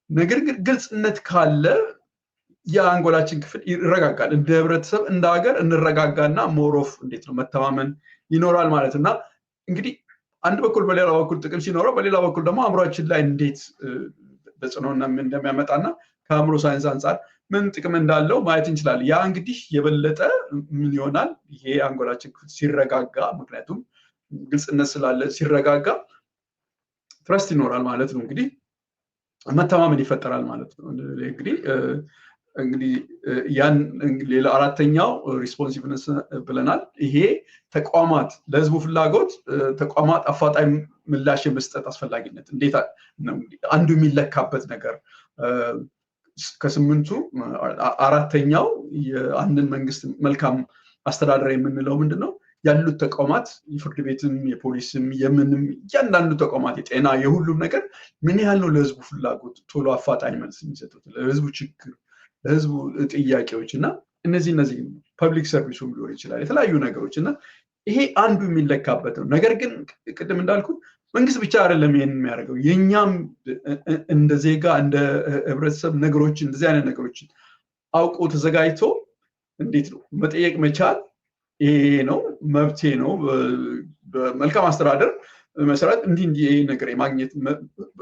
ነገር ግን ግልጽነት ካለ የአንጎላችን ክፍል ይረጋጋል። እንደ ህብረተሰብ እንደ ሀገር እንረጋጋና ሞሮፍ እንዴት ነው መተማመን ይኖራል ማለት እና እንግዲህ አንድ በኩል በሌላ በኩል ጥቅም ሲኖረው በሌላ በኩል ደግሞ አእምሮአችን ላይ እንዴት ተጽዕኖና ምን እንደሚያመጣና ከአእምሮ ሳይንስ አንጻር ምን ጥቅም እንዳለው ማየት እንችላለን። ያ እንግዲህ የበለጠ ምን ይሆናል? ይሄ አንጎላችን ሲረጋጋ፣ ምክንያቱም ግልጽነት ስላለ ሲረጋጋ ትረስት ይኖራል ማለት ነው። እንግዲህ መተማመን ይፈጠራል ማለት ነው። እንግዲህ ያን ሌላ አራተኛው ሪስፖንሲቭነስ ብለናል። ይሄ ተቋማት ለህዝቡ ፍላጎት ተቋማት አፋጣኝ ምላሽ የመስጠት አስፈላጊነት እንዴት ነው አንዱ የሚለካበት ነገር ከ8ቱ አራተኛው የአንድን መንግስት መልካም አስተዳደር የምንለው ምንድነው? ያሉት ተቋማት የፍርድ ቤትም የፖሊስም የምንም እያንዳንዱ ተቋማት የጤና የሁሉም ነገር ምን ያህል ነው ለህዝቡ ፍላጎት ቶሎ አፋጣኝ መልስ የሚሰጡት ለህዝቡ ችግር ለህዝቡ ጥያቄዎች እና እነዚህ ፐብሊክ ሰርቪሱም ሊሆን ይችላል የተለያዩ ነገሮች እና ይሄ አንዱ የሚለካበት ነው። ነገር ግን ቅድም እንዳልኩት መንግስት ብቻ አይደለም ይሄን የሚያደርገው የኛም እንደ ዜጋ እንደ ህብረተሰብ ነገሮችን እንደዚህ አይነት ነገሮችን አውቆ ተዘጋጅቶ እንዴት ነው መጠየቅ መቻል ይሄ ነው መብቴ ነው። በመልካም አስተዳደር መሰረት እንዲህ ይሄ ነገር የማግኘት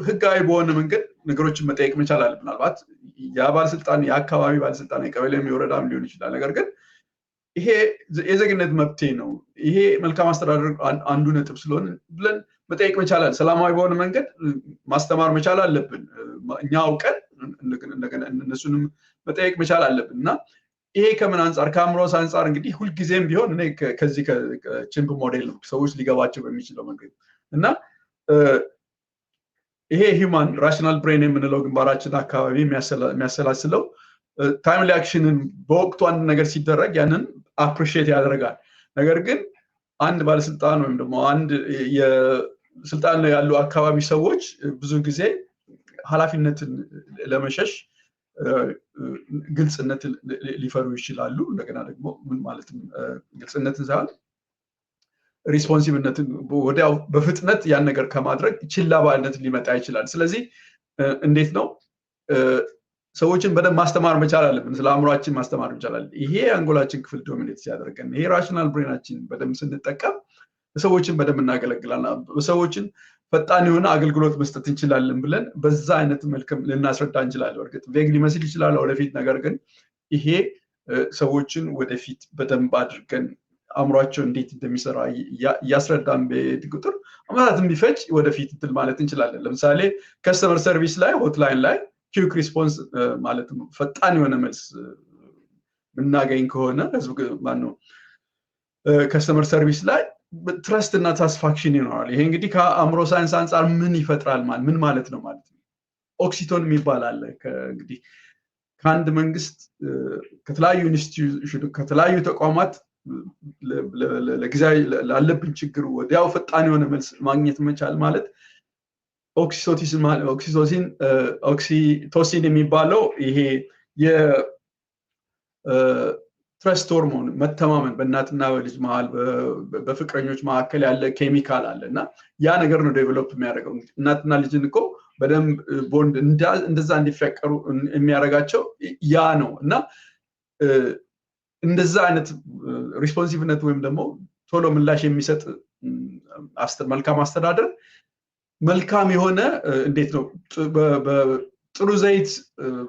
ህጋዊ በሆነ መንገድ ነገሮችን መጠየቅ መቻል አለ። ምናልባት የባለስልጣን የአካባቢ ባለስልጣን የቀበሌም የወረዳም ሊሆን ይችላል። ነገር ግን ይሄ የዜግነት መብቴ ነው ይሄ መልካም አስተዳደር አንዱ ነጥብ ስለሆነ ብለን መጠየቅ መቻል አለ። ሰላማዊ በሆነ መንገድ ማስተማር መቻል አለብን። እኛ አውቀን እንደገና እነሱንም መጠየቅ መቻል አለብን እና ይሄ ከምን አንጻር ከአእምሮ አንጻር እንግዲህ ሁልጊዜም ቢሆን እኔ ከዚህ ከቺምፕ ሞዴል ነው ሰዎች ሊገባቸው በሚችለው መንገድ እና ይሄ ሂውማን ራሽናል ብሬን የምንለው ግንባራችን አካባቢ የሚያሰላስለው ታይምሊ አክሽንን በወቅቱ አንድ ነገር ሲደረግ ያንን አፕሪሺየት ያደርጋል። ነገር ግን አንድ ባለስልጣን ወይም ደግሞ አንድ የስልጣን ላይ ያሉ አካባቢ ሰዎች ብዙ ጊዜ ኃላፊነትን ለመሸሽ ግልጽነትን ሊፈሩ ይችላሉ። እንደገና ደግሞ ምን ማለት ግልጽነትን ሳይሆን ሪስፖንሲቭነትን ወዲያው በፍጥነት ያን ነገር ከማድረግ ችላ ባልነት ሊመጣ ይችላል። ስለዚህ እንዴት ነው ሰዎችን በደንብ ማስተማር መቻል አለብን። ስለ አእምሯችን ማስተማር መቻል አለብን። ይሄ አንጎላችን ክፍል ዶሚኔት ሲያደርገን ይሄ ራሽናል ብሬናችን በደንብ ስንጠቀም ሰዎችን በደንብ እናገለግላለን። ሰዎችን ፈጣን የሆነ አገልግሎት መስጠት እንችላለን ብለን በዛ አይነት መልክም ልናስረዳ እንችላለን። እርግጥ ቬግ ሊመስል ይችላል ወደፊት፣ ነገር ግን ይሄ ሰዎችን ወደፊት በደንብ አድርገን አእምሯቸው እንዴት እንደሚሰራ እያስረዳን በሄድ ቁጥር አመታትን ቢፈጅ ወደፊት እንትን ማለት እንችላለን። ለምሳሌ ከስተመር ሰርቪስ ላይ ሆትላይን ላይ ኪውክ ሪስፖንስ ማለት ነው ፈጣን የሆነ መልስ ምናገኝ ከሆነ ህዝብ ማነው ከስተመር ሰርቪስ ላይ ትረስት እና ሳቲስፋክሽን ይኖራል። ይሄ እንግዲህ ከአእምሮ ሳይንስ አንጻር ምን ይፈጥራል ምን ማለት ነው ማለት ነው። ኦክሲቶን የሚባል አለ። እንግዲህ ከአንድ መንግስት ከተለያዩ ኢንስቲትዩሽን ከተለያዩ ተቋማት ለጊዜያዊ ላለብን ችግር ወዲያው ፈጣን የሆነ መልስ ማግኘት መቻል ማለት ኦክሲቶሲን የሚባለው ይሄ የትረስት ሆርሞን መተማመን በእናትና በልጅ መሃል በፍቅረኞች መካከል ያለ ኬሚካል አለ እና ያ ነገር ነው ዴቨሎፕ የሚያደርገው። እናትና ልጅን እኮ በደንብ ቦንድ እንደዛ እንዲፈቀሩ የሚያደርጋቸው ያ ነው እና እንደዛ አይነት ሪስፖንሲቭነት ወይም ደግሞ ቶሎ ምላሽ የሚሰጥ መልካም አስተዳደር መልካም የሆነ እንዴት ነው ጥሩ ዘይት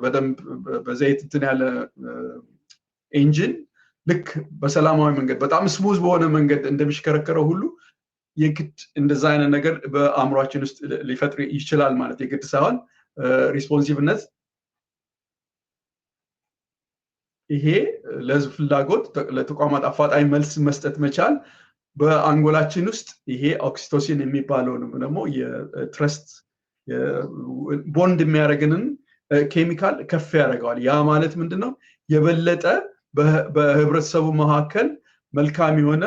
በደንብ በዘይት እንትን ያለ ኢንጂን ልክ በሰላማዊ መንገድ በጣም ስሙዝ በሆነ መንገድ እንደሚሽከረከረው ሁሉ የግድ እንደዛ አይነት ነገር በአእምሯችን ውስጥ ሊፈጥር ይችላል ማለት የግድ ሳይሆን ሪስፖንሲቭነት ይሄ ለህዝብ ፍላጎት ለተቋማት አፋጣኝ መልስ መስጠት መቻል በአንጎላችን ውስጥ ይሄ ኦክሲቶሲን የሚባለው ደግሞ የትረስት ቦንድ የሚያደርገንን ኬሚካል ከፍ ያደርገዋል። ያ ማለት ምንድነው? የበለጠ በህብረተሰቡ መካከል መልካም የሆነ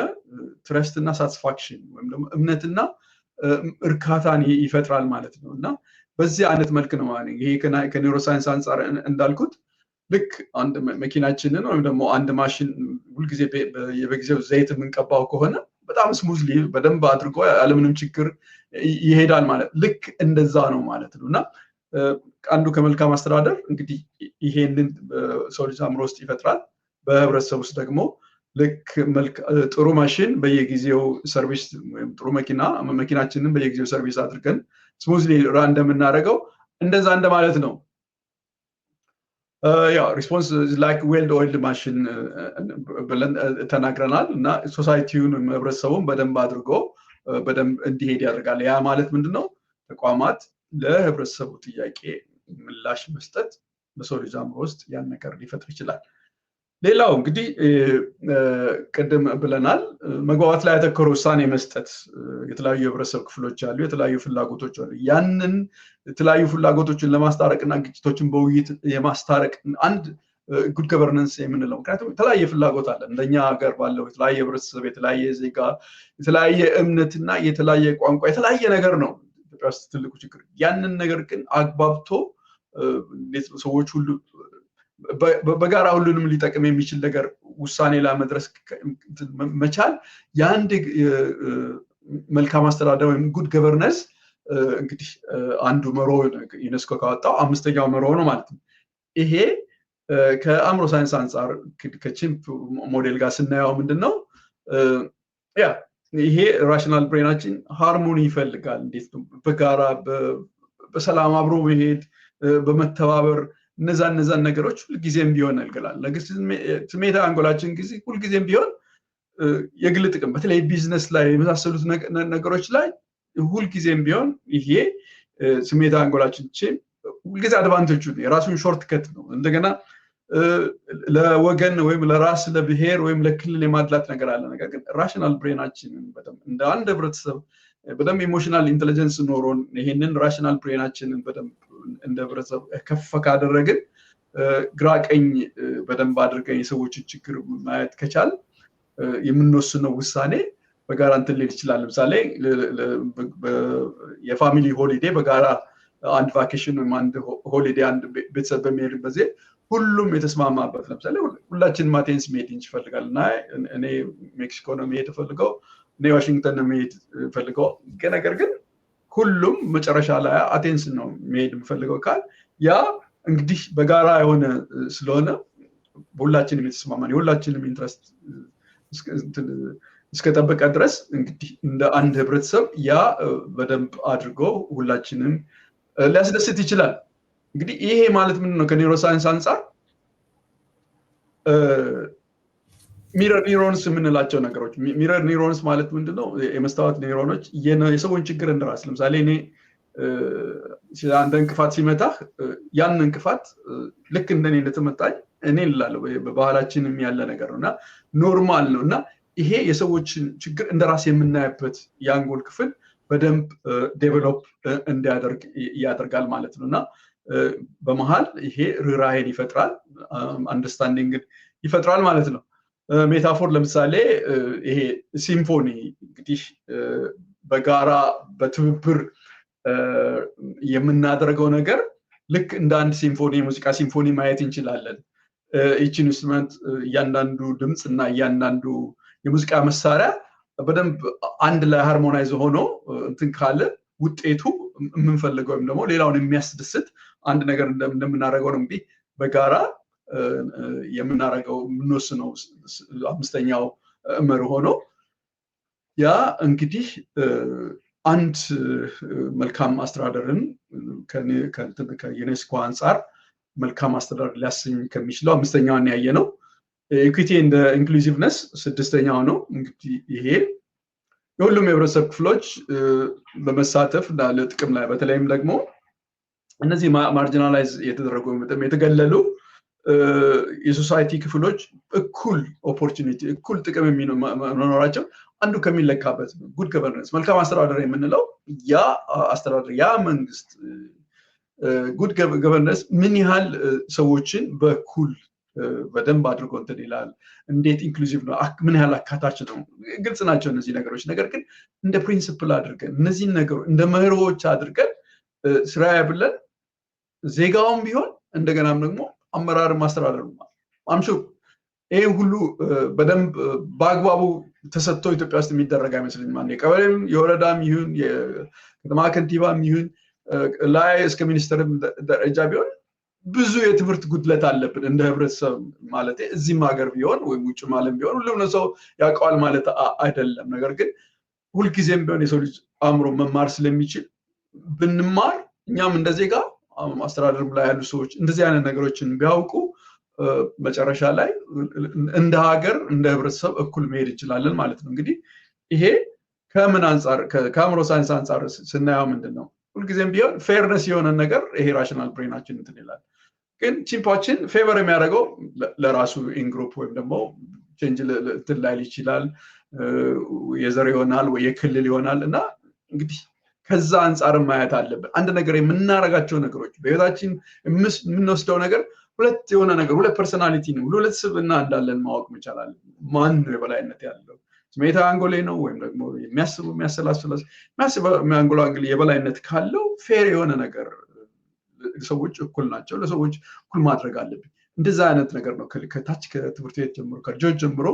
ትረስት እና ሳቲስፋክሽን ወይም ደግሞ እምነትና እርካታን ይፈጥራል ማለት ነው። እና በዚህ አይነት መልክ ነው ማለት ይሄ ከኒውሮሳይንስ አንፃር እንዳልኩት ልክ አንድ መኪናችንን ወይም ደግሞ አንድ ማሽን ሁልጊዜ በጊዜው ዘይት የምንቀባው ከሆነ በጣም ስሙዝሊ በደንብ አድርጎ ያለምንም ችግር ይሄዳል ማለት ልክ እንደዛ ነው ማለት ነው። እና አንዱ ከመልካም አስተዳደር እንግዲህ ይሄንን ሰው ልጅ አእምሮ ውስጥ ይፈጥራል። በህብረተሰብ ውስጥ ደግሞ ልክ ጥሩ ማሽን በየጊዜው ሰርቪስ ወይም ጥሩ መኪናችንን በየጊዜው ሰርቪስ አድርገን ስሙዝሊ ራን እንደምናደርገው እንደዛ እንደማለት ነው። ሪስፖንስ ላይክ ዌልድ ኦይልድ ማሽን ብለን ተናግረናል። እና ሶሳይቲውን ህብረተሰቡን በደንብ አድርጎ በደንብ እንዲሄድ ያደርጋል። ያ ማለት ምንድነው? ተቋማት ለህብረተሰቡ ጥያቄ ምላሽ መስጠት በሰው ልጅ አእምሮ ውስጥ ያን ነገር ሊፈጥር ይችላል። ሌላው እንግዲህ ቅድም ብለናል መግባባት ላይ ያተኮረ ውሳኔ መስጠት። የተለያዩ የህብረተሰብ ክፍሎች አሉ፣ የተለያዩ ፍላጎቶች አሉ። ያንን የተለያዩ ፍላጎቶችን ለማስታረቅና ግጭቶችን በውይይት የማስታረቅ አንድ ጉድ ገቨርነንስ የምንለው ምክንያቱም የተለያየ ፍላጎት አለ። እንደኛ ሀገር ባለው የተለያየ ህብረተሰብ፣ የተለያየ ዜጋ፣ የተለያየ እምነትና የተለያየ ቋንቋ የተለያየ ነገር ነው ኢትዮጵያ ውስጥ ትልቁ ችግር። ያንን ነገር ግን አግባብቶ ሰዎች ሁሉ በጋራ ሁሉንም ሊጠቅም የሚችል ነገር ውሳኔ ላይ መድረስ መቻል የአንድ መልካም አስተዳደር ወይም ጉድ ገቨርነንስ እንግዲህ አንዱ መሮ ዩኔስኮ ካወጣው 5ኛው መሮ ነው ማለት ነው። ይሄ ከአእምሮ ሳይንስ አንፃር ከቺምፕ ሞዴል ጋር ስናየው ምንድነው ይሄ ራሽናል ብሬናችን ሃርሞኒ ይፈልጋል። እንዴት ነው በጋራ በሰላም አብሮ መሄድ በመተባበር እነዛን ነገሮች ሁልጊዜም ቢሆን ያልገላል። ስሜታዊ አንጎላችን ጊዜ ሁልጊዜም ቢሆን የግል ጥቅም በተለይ ቢዝነስ ላይ የመሳሰሉት ነገሮች ላይ ሁልጊዜም ቢሆን ይሄ ስሜታዊ አንጎላችን ሁልጊዜ አድቫንቴጁ የራሱን ሾርት ከት ነው። እንደገና ለወገን ወይም ለራስ ለብሔር ወይም ለክልል የማድላት ነገር አለ። ነገር ግን ራሽናል ብሬናችንን በደንብ እንደ አንድ ህብረተሰብ በደንብ ኢሞሽናል ኢንተለጀንስ ኖሮን ይሄንን ራሽናል ብሬናችንን በደንብ እንደ ህብረተሰብ ከፍ ካደረግን ግራ ቀኝ በደንብ አድርገን የሰዎችን ችግር ማየት ከቻል የምንወስነው ውሳኔ በጋራ እንትን ሊል ይችላል። ለምሳሌ የፋሚሊ ሆሊዴ በጋራ አንድ ቫኬሽን ወይም አንድ ሆሊዴ አንድ ቤተሰብ በሚሄድበት ጊዜ ሁሉም የተስማማበት ለምሳሌ ሁላችንም አቴንስ መሄድ እንፈልጋለን እና እኔ ሜክሲኮ ነው መሄድ ፈልገው እኔ ዋሽንግተን ነው መሄድ ፈልገው ነገር ግን ሁሉም መጨረሻ ላይ አቴንስ ነው መሄድ የምፈልገው ካል ያ እንግዲህ በጋራ የሆነ ስለሆነ ሁላችንም የተስማማን የሁላችንም ኢንትረስት እስከጠበቀ ድረስ እንግዲህ እንደ አንድ ህብረተሰብ ያ በደንብ አድርጎ ሁላችንም ሊያስደስት ይችላል። እንግዲህ ይሄ ማለት ምንድነው? ከኒውሮሳይንስ አንፃር ሚረር ኒውሮንስ የምንላቸው ነገሮች ሚረር ኒውሮንስ ማለት ምንድነው? የመስታወት ኒውሮኖች የሰውን ችግር እንደራስ ለምሳሌ እኔ አንድ እንቅፋት ሲመታህ ያን እንቅፋት ልክ እንደኔ እንደተመጣኝ እኔ እላለሁ። በባህላችንም ያለ ነገር ነውና ኖርማል ነውና ይሄ የሰዎችን ችግር እንደራስ የምናይበት የአንጎል ክፍል በደንብ ዴቨሎፕ እንዲያደርግ ያደርጋል ማለት ነውና በመሃል ይሄ ርህራሄን ይፈጥራል፣ አንደርስታንዲንግ ይፈጥራል ማለት ነው። ሜታፎር ለምሳሌ ይሄ ሲምፎኒ እንግዲህ በጋራ በትብብር የምናደርገው ነገር ልክ እንደ አንድ ሲምፎኒ የሙዚቃ ሲምፎኒ ማየት እንችላለን። each ኢንስትሩመንት እያንዳንዱ ድምጽ እና እያንዳንዱ የሙዚቃ መሳሪያ በደንብ አንድ ላይ ሃርሞናይዝ ሆኖ እንትን ካለ ውጤቱ የምንፈልገው ወይም ደግሞ ሌላውን የሚያስደስት አንድ ነገር እንደምናደርገው ነው። እንግዲህ በጋራ የምናደርገው የምንወስነው አምስተኛው መርህ ሆኖ ያ እንግዲህ አንድ መልካም አስተዳደርን ከዩኔስኮ አንፃር መልካም አስተዳደር ሊያሰኝ ከሚችለው አምስተኛውን ያየ ነው። ኢኩዊቲ እንደ ኢንክሉሲቭነስ ስድስተኛው ነው። እንግዲህ ይሄ የሁሉም የህብረተሰብ ክፍሎች በመሳተፍ እና ለጥቅም ላይ በተለይም ደግሞ እነዚህ ማርጂናላይዝ የተደረጉ የተገለሉ የሶሳይቲ ክፍሎች እኩል ኦፖርቹኒቲ እኩል ጥቅም መኖራቸው አንዱ ከሚለካበት ጉድ ገቨርነንስ መልካም አስተዳደር የምንለው ያ አስተዳደር ያ መንግስት ጉድ ገቨርነንስ ምን ያህል ሰዎችን በኩል በደንብ አድርጎ እንትን ይላል፣ እንዴት ኢንክሉሲቭ ነው፣ ምን ያህል አካታች ነው። ግልጽ ናቸው እነዚህ ነገሮች። ነገር ግን እንደ ፕሪንሲፕል አድርገን እነዚህን ነገሮች እንደ መርሆዎች አድርገን ስራ ብለን ዜጋውም ቢሆን እንደገናም ደግሞ አመራር ማስተዳደሩ አምሹ ይሄ ሁሉ በደንብ በአግባቡ ተሰጥቶ ኢትዮጵያ ውስጥ የሚደረግ አይመስልኝም። አንዴ ቀበሌም የወረዳም ይሁን የከተማ ከንቲባም ይሁን ላይ እስከ ሚኒስትርም ደረጃ ቢሆን ብዙ የትምህርት ጉድለት አለብን እንደ ህብረተሰብ ማለት እዚህም ሀገር ቢሆን ወይም ውጭ ማለም ቢሆን ሁሉም ሰው ያውቀዋል ማለት አይደለም። ነገር ግን ሁልጊዜም ቢሆን የሰው ልጅ አእምሮ መማር ስለሚችል ብንማር እኛም እንደ ዜጋ አስተዳደርም ላይ ያሉ ሰዎች እንደዚህ አይነት ነገሮችን ቢያውቁ መጨረሻ ላይ እንደ ሀገር እንደ ህብረተሰብ እኩል መሄድ እንችላለን ማለት ነው። እንግዲህ ይሄ ከምን አንፃር ከአእምሮ ሳይንስ አንፃር ስናየው ምንድነው ሁልጊዜም ቢሆን ፌርነስ የሆነ ነገር ይሄ ራሽናል ብሬናችን እንትን ይላል። ግን ቺምፓችን ፌቨር የሚያደርገው ለራሱ ኢንግሩፕ ወይም ደግሞ ቼንጅ እንትን ላይ ይችላል፣ የዘር ይሆናል ወይ የክልል ይሆናል። እና እንግዲህ ከዛ አንፃር ማየት አለብን። አንድ ነገር የምናረጋቸው ነገሮች በህይወታችን የምንወስደው ነገር ሁለት የሆነ ነገር ሁለት ፐርሰናሊቲ ነው፣ ሁለት ስብዕና እንዳለን ማወቅ መቻል አለብን። ማን ነው የበላይነት ያለው? ስሜታ አንጎሌ ነው ወይም ደግሞ የሚያስቡ አንጎላ እንግዲህ የበላይነት ካለው ፌር የሆነ ነገር ሰዎች እኩል ናቸው፣ ለሰዎች እኩል ማድረግ አለብን። እንደዛ አይነት ነገር ነው ከታች ከትምህርት ቤት ጀምሮ ከልጆች ጀምሮ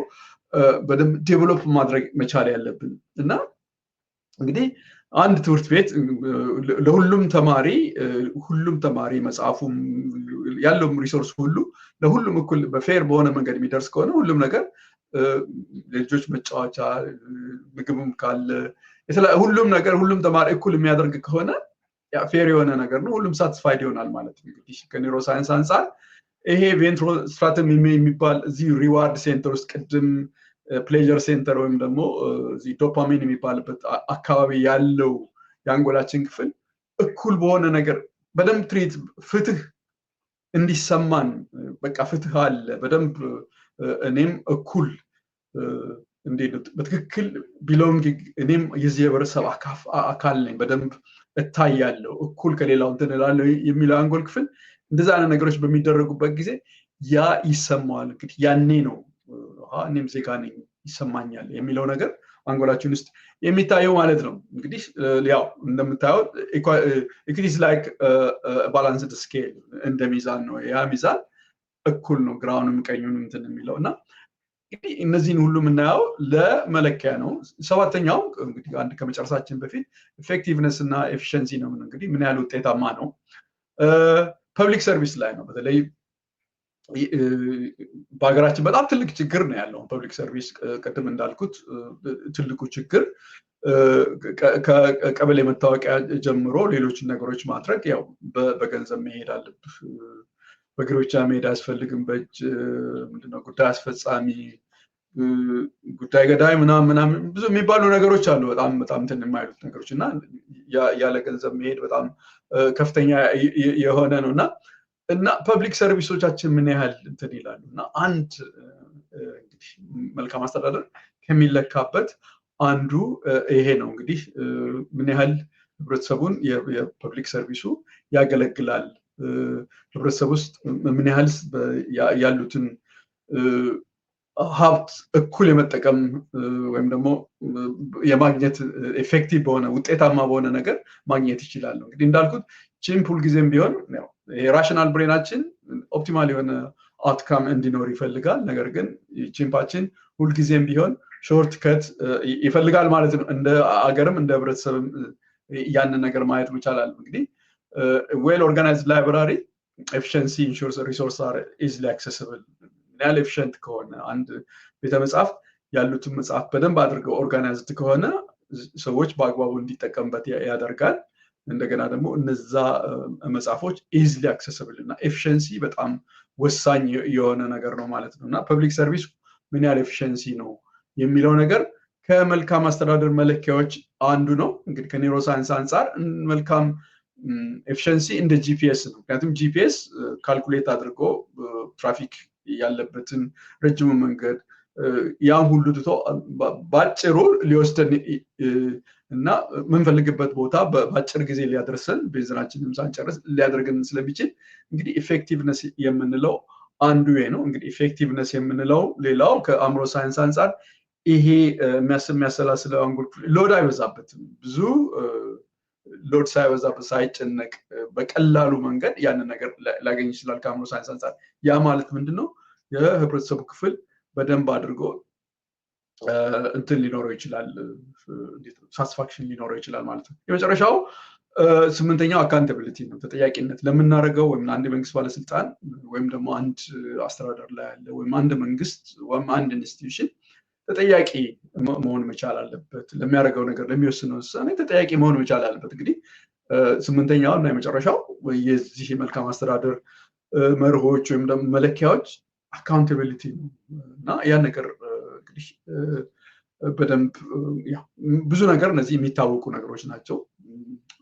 በደንብ ዴቨሎፕ ማድረግ መቻል ያለብን። እና እንግዲህ አንድ ትምህርት ቤት ለሁሉም ተማሪ መጽሐፉም ያለው ሪሶርስ ሁሉ ለሁሉም እኩል በፌር በሆነ መንገድ የሚደርስ ከሆነ ሁሉም ነገር ልጆች መጫወቻ ምግብም ካለ ሁሉም ነገር ሁሉም ተማሪ እኩል የሚያደርግ ከሆነ ያ ፌር የሆነ ነገር ነው፣ ሁሉም ሳቲስፋይድ ይሆናል ማለት ነው። እንግዲህ ከኒውሮ ሳይንስ አንፃር ይሄ ቬንትሮ ስትራተም የሚባል እዚህ ሪዋርድ ሴንተር ውስጥ ቅድም ፕሌጀር ሴንተር ወይም ደግሞ እዚህ ዶፓሚን የሚባልበት አካባቢ ያለው የአንጎላችን ክፍል እኩል በሆነ ነገር በደንብ ትሪት ፍትህ እንዲሰማን በቃ ፍትህ አለ በደንብ እኔም እኩል እንዴት በትክክል ቢሎንጊንግ እኔም የዚህ የህብረተሰብ አካል ነኝ በደንብ እታያለሁ እኩል ከሌላው እንትን እላለሁ የሚለው አንጎል ክፍል እንደዛ አይነት ነገሮች በሚደረጉበት ጊዜ ያ ይሰማዋል። እንግዲህ ያኔ ነው እኔም ዜጋ ነኝ ይሰማኛል የሚለው ነገር አንጎላችን ውስጥ የሚታየው ማለት ነው። እንግዲህ ያው እንደምታየው ኢኩዊቲ ላይክ ባላንስድ ስኬል እንደ ሚዛን ነው። ያ ሚዛን እኩል ነው ግራውንም ቀኙንም እንትን የሚለው እና እንግዲህ እነዚህን ሁሉ የምናየው ለመለኪያ ነው። ሰባተኛው እንግዲህ አንድ ከመጨረሳችን በፊት ኢፌክቲቭነስ እና ኤፊሽንሲ ነው። እንግዲህ ምን ያህል ውጤታማ ነው ፐብሊክ ሰርቪስ ላይ ነው። በተለይ በሀገራችን በጣም ትልቅ ችግር ነው ያለው ፐብሊክ ሰርቪስ። ቅድም እንዳልኩት ትልቁ ችግር ከቀበሌ መታወቂያ ጀምሮ ሌሎችን ነገሮች ማድረግ ያው በገንዘብ መሄድ አለብህ። በእግር ብቻ መሄድ አያስፈልግም። በእጅ ምንድነው ጉዳይ አስፈጻሚ፣ ጉዳይ ገዳይ ምናምን ብዙ የሚባሉ ነገሮች አሉ። በጣም እንትን የማይሉት ነገሮች እና ያለ ገንዘብ መሄድ በጣም ከፍተኛ የሆነ ነው እና ፐብሊክ ሰርቪሶቻችን ምን ያህል እንትን ይላሉ እና አንድ እንግዲህ መልካም አስተዳደር ከሚለካበት አንዱ ይሄ ነው። እንግዲህ ምን ያህል ህብረተሰቡን የፐብሊክ ሰርቪሱ ያገለግላል፣ ህብረተሰብ ውስጥ ምን ያህል ያሉትን ሀብት እኩል የመጠቀም ወይም ደግሞ የማግኘት ኤፌክቲቭ በሆነ ውጤታማ በሆነ ነገር ማግኘት ይችላል። እንግዲህ እንዳልኩት ቺምፕ ሁልጊዜም ቢሆን የራሽናል ብሬናችን ኦፕቲማል የሆነ አውትካም እንዲኖር ይፈልጋል። ነገር ግን ቺምፓችን ሁልጊዜም ቢሆን ሾርት ከት ይፈልጋል ማለት ነው። እንደ አገርም እንደ ህብረተሰብም ያንን ነገር ማየት መቻላል። እንግዲህ ዌል ኦርጋናይዝድ ላይብራሪ ኤፊሽንሲ ኢንሹርስ ሪሶርስ አር ኢዝሊ አክሰሲብል። ያለ ኤፊሽንት ከሆነ አንድ ቤተመጻሕፍት ያሉትን መጽሐፍ በደንብ አድርገው ኦርጋናይዝድ ከሆነ ሰዎች በአግባቡ እንዲጠቀምበት ያደርጋል። እንደገና ደግሞ እነዛ መጽሐፎች ኢዝሊ አክሰስብል እና ኤፊሽንሲ በጣም ወሳኝ የሆነ ነገር ነው ማለት ነው እና ፐብሊክ ሰርቪስ ምን ያህል ኤፊሽንሲ ነው የሚለው ነገር ከመልካም አስተዳደር መለኪያዎች አንዱ ነው። እንግዲህ ከኒውሮሳይንስ አንጻር መልካም ኤፊሽንሲ እንደ ጂፒኤስ ነው። ምክንያቱም ጂፒኤስ ካልኩሌት አድርጎ ትራፊክ ያለበትን ረጅም መንገድ ያን ሁሉ ትቶ ባጭሩ ሊወስደን እና ምንፈልግበት ቦታ በአጭር ጊዜ ሊያደርሰን ቤንዚናችንን ሳንጨርስ ሊያደርገን ስለሚችል እንግዲህ ኢፌክቲቭነስ የምንለው አንዱ ነው። እንግዲህ ኢፌክቲቭነስ የምንለው ሌላው ከአእምሮ ሳይንስ አንጻር ይሄ የሚያሰላስለው አንጎል ሎድ አይበዛበትም። ብዙ ሎድ ሳይበዛበት ሳይጨነቅ በቀላሉ መንገድ ያንን ነገር ሊያገኝ ይችላል ከአእምሮ ሳይንስ አንጻር። ያ ማለት ምንድነው? የህብረተሰቡ ክፍል በደንብ አድርጎ እንትን ሊኖረው ይችላል፣ ሳቲስፋክሽን ሊኖረው ይችላል ማለት ነው። የመጨረሻው ስምንተኛው አካውንታቢሊቲ ነው። ተጠያቂነት ለምናደርገው ወይም አንድ መንግስት ባለስልጣን ወይም ደግሞ አንድ አስተዳደር ላይ ያለ ወይም አንድ መንግስት ወይም አንድ ኢንስቲትዩሽን ተጠያቂ መሆን መቻል አለበት። ለሚያደርገው ነገር ለሚወስነው ውሳኔ ተጠያቂ መሆን መቻል አለበት። እንግዲህ ስምንተኛው እና የመጨረሻው የዚህ የመልካም አስተዳደር መርሆች ወይም ደግሞ መለኪያዎች አካውንታቢሊቲ ነው እና ያን ነገር እንግዲህ በደንብ ብዙ ነገር እነዚህ የሚታወቁ ነገሮች ናቸው።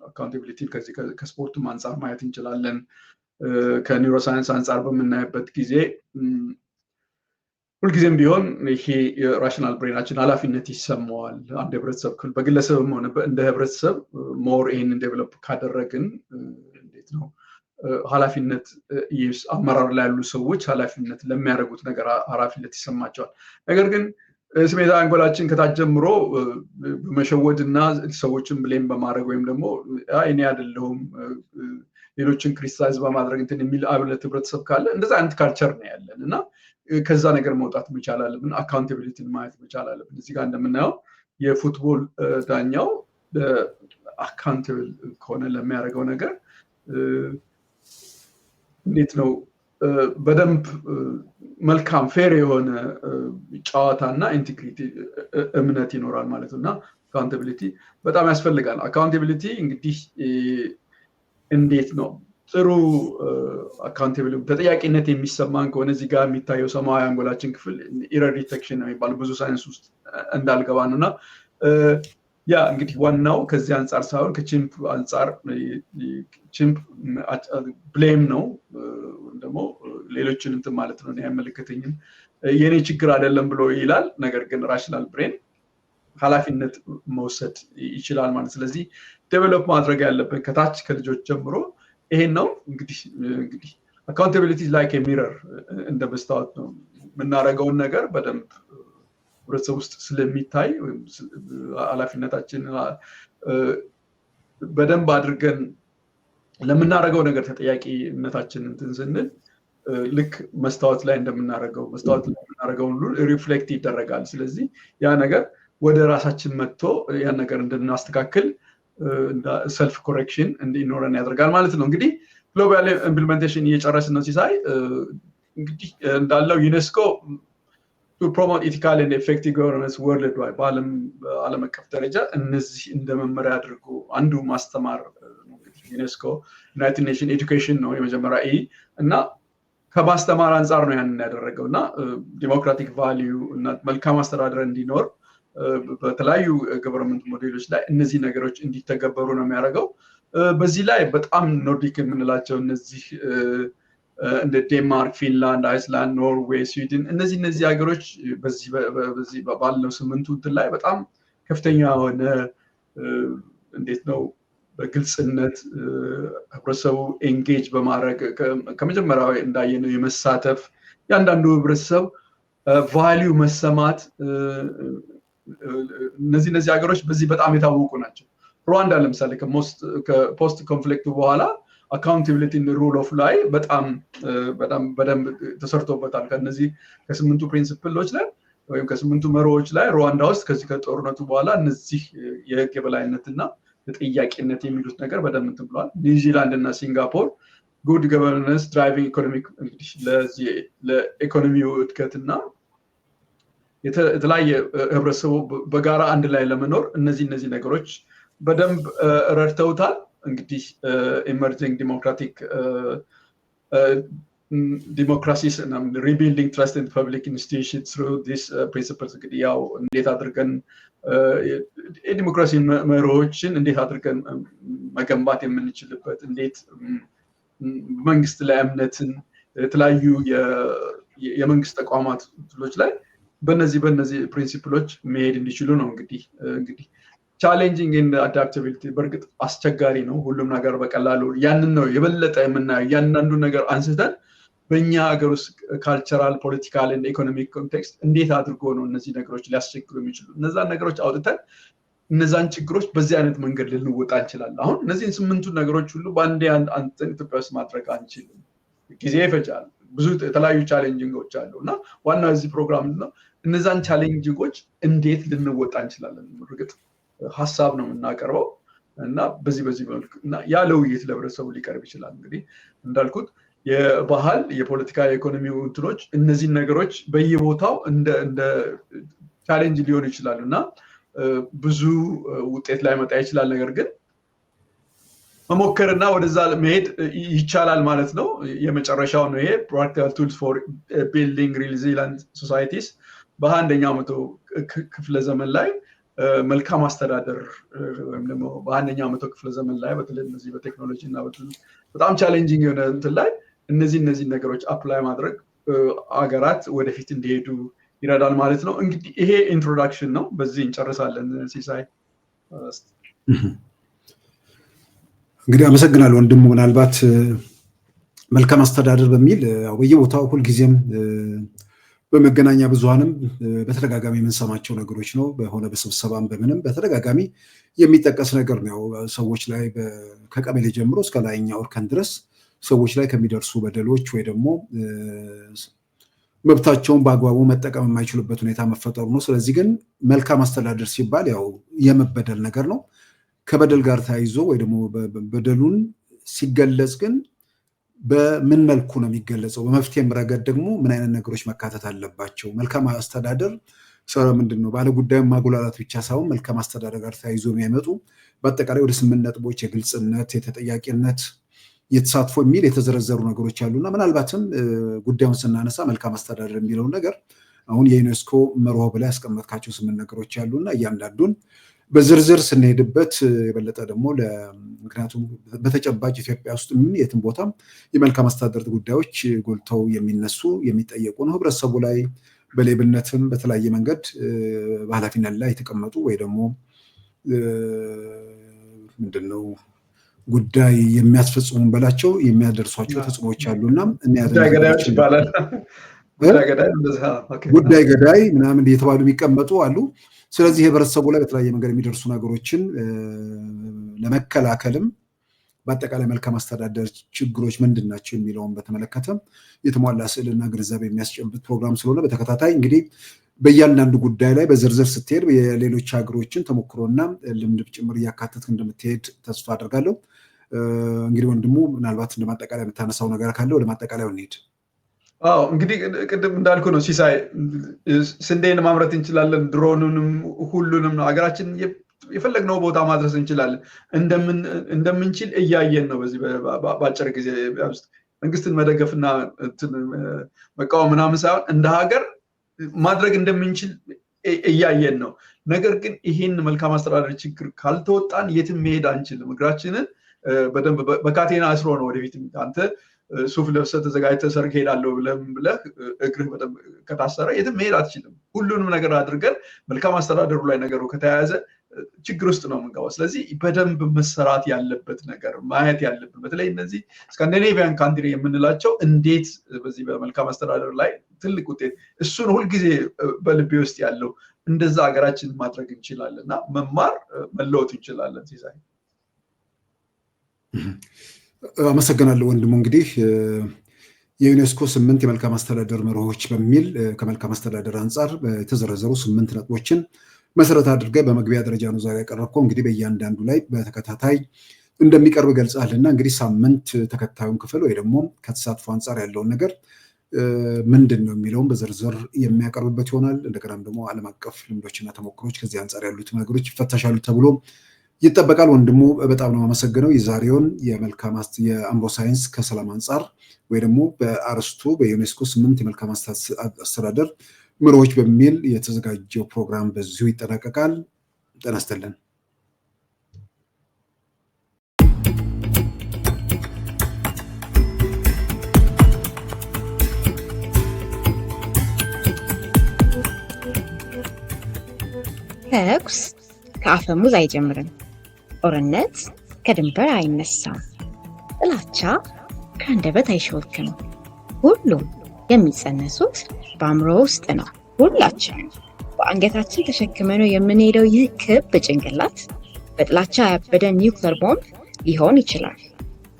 አካውንታቢሊቲ ከዚህ ከስፖርቱም አንጻር ማየት እንችላለን። ከኒውሮሳይንስ አንጻር በምናይበት ጊዜ ሁልጊዜም ቢሆን ይሄ ራሽናል ብሬናችን ኃላፊነት ይሰማዋል። አንድ ህብረተሰብ ክፍል በግለሰብም ሆነ እንደ ህብረተሰብ ሞር ይሄንን ዴቨሎፕ ካደረግን እንዴት ነው ኃላፊነት አመራር ላይ ያሉ ሰዎች ኃላፊነት ለሚያደርጉት ነገር ኃላፊነት ይሰማቸዋል። ነገር ግን ስሜታ አንጎላችን ከታች ጀምሮ በመሸወድ እና ሰዎችን ብሌም በማድረግ ወይም ደግሞ እኔ አይደለሁም ሌሎችን ክሪቲሳይዝ በማድረግ እንትን የሚል አብለት ህብረተሰብ ካለ እንደዛ አይነት ካልቸር ነው ያለን እና ከዛ ነገር መውጣት መቻል አለብን። አካውንታቢሊቲን ማየት መቻል አለብን። እዚህ ጋር እንደምናየው የፉትቦል ዳኛው አካውንታብል ከሆነ ለሚያደርገው ነገር እንዴት ነው በደንብ መልካም ፌር የሆነ ጨዋታና ኢንቴግሪቲ እምነት ይኖራል ማለት ነው እና አካውንታቢሊቲ በጣም ያስፈልጋል። አካውንታቢሊቲ እንግዲህ እንዴት ነው ጥሩ አካውንታቢሊቲ ተጠያቂነት የሚሰማን ከሆነ እዚህ ጋር የሚታየው ሰማያዊ አንጎላችን ክፍል ኢረር ዲቴክሽን የሚባል ብዙ ሳይንስ ውስጥ እንዳልገባ ነው እና ያ እንግዲህ ዋናው ከዚህ አንጻር ሳይሆን ከቺምፕ አንጻር ቺምፕ ብሌም ነው ደግሞ ሌሎችን እንትን ማለት ነው አይመለከተኝም የኔ ችግር አይደለም ብሎ ይላል። ነገር ግን ራሽናል ብሬን ኃላፊነት መውሰድ ይችላል ማለት። ስለዚህ ዴቨሎፕ ማድረግ ያለብን ከታች ከልጆች ጀምሮ ይሄን ነው። እንግዲህ አካውንታቢሊቲ ላይክ ሚረር እንደ መስታወት ነው። የምናደርገውን ነገር በደንብ ህብረተሰብ ውስጥ ስለሚታይ ወይም ኃላፊነታችን በደንብ አድርገን ለምናደርገው ነገር ተጠያቂነታችን እንትን ስንል ልክ መስታወት ላይ እንደምናደርገው መስታወት ላይ የምናደርገው ሁሉ ሪፍሌክት ይደረጋል። ስለዚህ ያ ነገር ወደ ራሳችን መጥቶ ያን ነገር እንድናስተካክል ሰልፍ ኮሬክሽን እንዲኖረን ያደርጋል ማለት ነው። እንግዲህ ግሎባል ኢምፕሊሜንቴሽን እየጨረስን ነው ሲሳይ። እንግዲህ እንዳለው ዩኔስኮ to promote ethical and effective governance worldwide በዓለም አቀፍ ደረጃ እነዚህ እንደ መመሪያ አድርጎ አንዱ ማስተማር ዩኔስኮ ዩናይትድ ኔሽን ኤዱኬሽን ነው የመጀመሪያ እና ከማስተማር አንጻር ነው ያንን ያደረገው እና ዲሞክራቲክ ቫልዩ እና መልካም አስተዳደር እንዲኖር በተለያዩ ገቨርንመንት ሞዴሎች ላይ እነዚህ ነገሮች እንዲተገበሩ ነው የሚያደርገው። በዚህ ላይ በጣም ኖርዲክ የምንላቸው እነዚህ እንደ ዴንማርክ፣ ፊንላንድ፣ አይስላንድ፣ ኖርዌይ፣ ስዊድን እነዚህ ሀገሮች በዚህ ባለው ስምንቱ እንትን ላይ በጣም ከፍተኛ የሆነ እንዴት ነው በግልጽነት ህብረተሰቡ ኤንጌጅ በማድረግ ከመጀመሪያው እንዳየነው የመሳተፍ ያንዳንዱ ህብረተሰብ ቫልዩ መሰማት እነዚህ ሀገሮች በዚህ በጣም የታወቁ ናቸው። ሩዋንዳ ለምሳሌ ከፖስት ኮንፍሊክት በኋላ አካውንታቢሊቲ ሩል ኦፍ ላይ በጣም በደንብ ተሰርቶበታል። ከነዚህ ከስምንቱ ፕሪንሲፕሎች ላይ ወይም ከስምንቱ መርሆች ላይ ሩዋንዳ ውስጥ ከዚህ ከጦርነቱ በኋላ እነዚህ የህግ የበላይነትና ተጠያቂነት የሚሉት ነገር በደንብ እንትን ብለዋል። ኒውዚላንድ እና ሲንጋፖር ጉድ ገቨርነንስ ድራይቪንግ ኢኮኖሚክ እንግዲህ ለኢኮኖሚው እድገትና የተለያየ ህብረተሰቡ በጋራ አንድ ላይ ለመኖር እነዚህ ነገሮች በደንብ ረድተውታል። እንግዲህ ኢመርጂንግ ዲሞክራቲክ ዲሞክራሲስ እና ሪቢልዲንግ ትረስት ኢን ፐብሊክ ኢንስቲትዩሽንስ ትሩ ዲስ ፕሪንሲፕልስ እንግዲህ ያው እንዴት አድርገን የዲሞክራሲ መርሆችን እንዴት አድርገን መገንባት የምንችልበት እንዴት መንግስት ላይ እምነትን የተለያዩ የመንግስት ተቋማቶች ላይ በእነዚህ ፕሪንሲፕሎች መሄድ እንዲችሉ ነው እንግዲህ ቻሌንጂንግ ኤንድ አዳፕታቢሊቲ በእርግጥ አስቸጋሪ ነው ሁሉም ነገር በቀላሉ ያንን ነው የበለጠ የምናየው ያንዳንዱ ነገር አንስተን በእኛ ሀገር ውስጥ ካልቸራል ፖለቲካል እና ኢኮኖሚክ ኮንቴክስት እንዴት አድርጎ ነው እነዚህ ነገሮች ሊያስቸግሩ የሚችሉ እነዛን ነገሮች አውጥተን እነዛን ችግሮች በዚህ አይነት መንገድ ልንወጣ እንችላለን አሁን እነዚህን 8 ነገሮች ሁሉ በአንዴ አንተን ኢትዮጵያ ውስጥ ማድረግ አንችልም ጊዜ ይፈጃል ብዙ የተለያዩ ቻሌንጂንጎች አሉና ዋናው እዚህ ፕሮግራም ነው እነዛን ቻሌንጂንጎች እንዴት ልንወጣ እንችላለን እርግጥ ሐሳብ ነው እናቀርበው እና በዚህ መልኩ እና ያለው ውይይት ለህብረተሰቡ ሊቀርብ ይችላል እንግዲህ እንዳልኩት የባህል የፖለቲካ የኢኮኖሚ እንትኖች እነዚህ ነገሮች በየቦታው እንደ ቻሌንጅ ሊሆኑ ይችላሉና ብዙ ውጤት ላይ መጣ ይችላል ነገር ግን መሞከርና ወደዛ መሄድ ይቻላል ማለት ነው የመጨረሻው ነው ይሄ practical tools for building resilient societies በአንደኛው መቶ ክፍለ ዘመን ላይ መልካም አስተዳደር ወይም ደግሞ በአንደኛው መቶ ክፍለ ዘመን ላይ በተለይ እነዚህ በቴክኖሎጂ እና በጣም ቻሌንጂንግ የሆነ እንትን ላይ እነዚህ ነገሮች አፕላይ ማድረግ አገራት ወደፊት እንዲሄዱ ይረዳል ማለት ነው እንግዲህ ይሄ ኢንትሮዳክሽን ነው በዚህ እንጨርሳለን ሲሳይ እንግዲህ አመሰግናለሁ ወንድሙ ምናልባት መልካም አስተዳደር በሚል በየቦታው ሁሉ ጊዜም በመገናኛ ብዙሃንም በተደጋጋሚ የምንሰማቸው ነገሮች ነው በሆነ በስብሰባም በምንም በተደጋጋሚ የሚጠቀስ ነገር ነው ሰዎች ላይ ከቀበሌ ጀምሮ እስከ ላይኛው እርከን ድረስ ሰዎች ላይ ከሚደርሱ በደሎች ወይ ደግሞ መብታቸውን በአግባቡ መጠቀም የማይችሉበት ሁኔታ መፈጠሩ ነው ስለዚህ ግን መልካም አስተዳደር ሲባል ያው የመበደል ነገር ነው ከበደል ጋር ተያይዞ ወይ ደግሞ በደሉን ሲገለጽ ግን በምን መልኩ ነው የሚገለጸው በመፍትሄም ረገድ ደግሞ ምን አይነት ነገሮች መካተት አለባቸው መልካም አስተዳደር ሰራ ምንድነው ባለ ጉዳዩ ማጉላላት ብቻ ሳይሆን መልካም አስተዳደር ጋር ተያይዞ የሚያመጡ በአጠቃላይ ወደ 8 ነጥቦች የግልጽነት የተጠያቂነት የተሳትፎ የሚል የተዘረዘሩ ነገሮች አሉና ምናልባትም ጉዳዩን ስናነሳ መልካም አስተዳደር የሚለው ነገር አሁን የዩኔስኮ መርሆ ብላ ያስቀመጥካቸው 8 ነገሮች አሉና እያንዳንዱን በዝርዝር ስንሄድበት የበለጠ ደግሞ ምክንያቱም በተጨባጭ ኢትዮጵያ ውስጥ የትም ቦታ የመልካም አስተዳደር ጉዳዮች ጎልተው የሚነሱ የሚጠየቁ ነው ህብረተሰቡ ላይ በሌብነትም በተለያየ መንገድ በኃላፊነት ላይ የተቀመጡ ወይ ደግሞ ምንድነው ጉዳይ የሚያስፈጽሙ በላቸው የሚያደርሷቸው ተጽዕኖዎች አሉና ጉዳይ ገዳይ ምናምን እየተባሉ የሚቀመጡ አሉ ስለዚህ ህብረተሰቡ ላይ በተለያየ መንገድ የሚደርሱ ነገሮችን ለመከላከልም በአጠቃላይ መልካም አስተዳደር ችግሮች ምንድናቸው የሚለውን በተመለከተ የተሟላ ስዕልና ግንዛቤ የሚያስጨብጥ ፕሮግራም ስለሆነ በተከታታይ እንግዲህ በእያንዳንዱ ጉዳይ ላይ በዝርዝር ስትሄድ የሌሎች ሀገሮችን ተሞክሮና ልምድ ጭምር እያካተትክ እንደምትሄድ ተስፋ አደርጋለሁ እንግዲህ ወንድሙ ምናልባት እንደማጠቃላይ የምታነሳው ነገር ካለ ወደ ማጠቃለያው እንሂድ እንግዲህ ቅድም እንዳልኩ ነው ሲሳይ ስንዴን ማምረት እንችላለን ድሮኑንም ሁሉንም ነው ሀገራችን የፈለግነው ቦታ ማድረስ እንችላለን እንደምንችል እያየን ነው በዚህ ባጭር ጊዜ ውስጥ መንግስትን መደገፍና መቃወም ምናምን ሳይሆን እንደ ሀገር ማድረግ እንደምንችል እያየን ነው ነገር ግን ይሄን መልካም አስተዳደር ችግር ካልተወጣን የትም መሄድ አንችልም እግራችንን በደንብ በካቴና አስሮ ነው ወደፊት አንተ ሱፍ ለብሰህ ተዘጋጅተህ ሰርግ ሄዳለሁ ብለህ እግርህ በደንብ ከታሰረ የትም መሄድ አትችልም ሁሉንም ነገር አድርገን መልካም አስተዳደሩ ላይ ነገሩ ከተያያዘ ችግር ውስጥ ነው የምንገባው ስለዚህ በደንብ መሰራት ያለበት ነገር ማየት ያለብን በተለይ እነዚህ ስካንዲኔቪያን ካንትሪ የምንላቸው እንዴት በዚህ በመልካም አስተዳደር ላይ ትልቅ ውጤት እሱን ሁልጊዜ በልቤ ውስጥ ያለው እንደዛ ሀገራችን ማድረግ እንችላለንና መማር መለወጥ እንችላለን ሲሳይ አመሰግናለሁ ወንድሙ እንግዲህ የዩኔስኮ 8 የመልካም አስተዳደር መርሆች በሚል ከመልካም አስተዳደር አንፃር የተዘረዘሩ 8 ነጥቦችን መሰረት አድርገህ በመግቢያ ደረጃ ነው ዛሬ ያቀረብከው እንግዲህ በእያንዳንዱ ላይ በተከታታይ እንደሚቀርብ ገልጻልና እንግዲህ ሳምንት ተከታዩን ክፍል ወይ ደግሞ ከተሳትፎ አንፃር ያለውን ነገር ምንድነው የሚለውን በዝርዝር የሚያቀርብበት ይሆናል እንደገናም ደግሞ ዓለም አቀፍ ልምዶችና ተሞክሮች ከዚህ አንፃር ያሉት ነገሮች ይፈተሻሉ ተብሎ ይጠበቃል። ወንድሙ በጣም ነው የማመሰግነው። የዛሬውን የአእምሮ ሳይንስ ከሰላም አንጻር ወይ ደግሞ በአርስቱ በዩኔስኮ 8 የመልካም አስተዳደር መርሆች በሚል የተዘጋጀው ፕሮግራም በዚሁ ይጠናቀቃል። ጤና ይስጥልን። ተኩስ ከአፈሙዝ አይጀምርም። ጦርነት ከድንበር አይነሳም። ጥላቻ ከአንደበት አይሾልክም። ሁሉም የሚጸነሱት በአእምሮ ውስጥ ነው። ሁላችንም በአንገታችን ተሸክመነው የምንሄደው ይህ ክብ ጭንቅላት በጥላቻ ያበደ ኒውክለር ቦምብ ሊሆን ይችላል።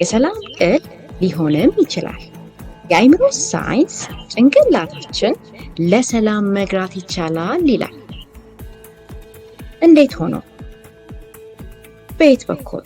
የሰላም ቅል ሊሆንም ይችላል። የአእምሮ ሳይንስ ጭንቅላታችን ለሰላም መግራት ይቻላል ይላል። እንዴት ሆኖ? በየት በኩል?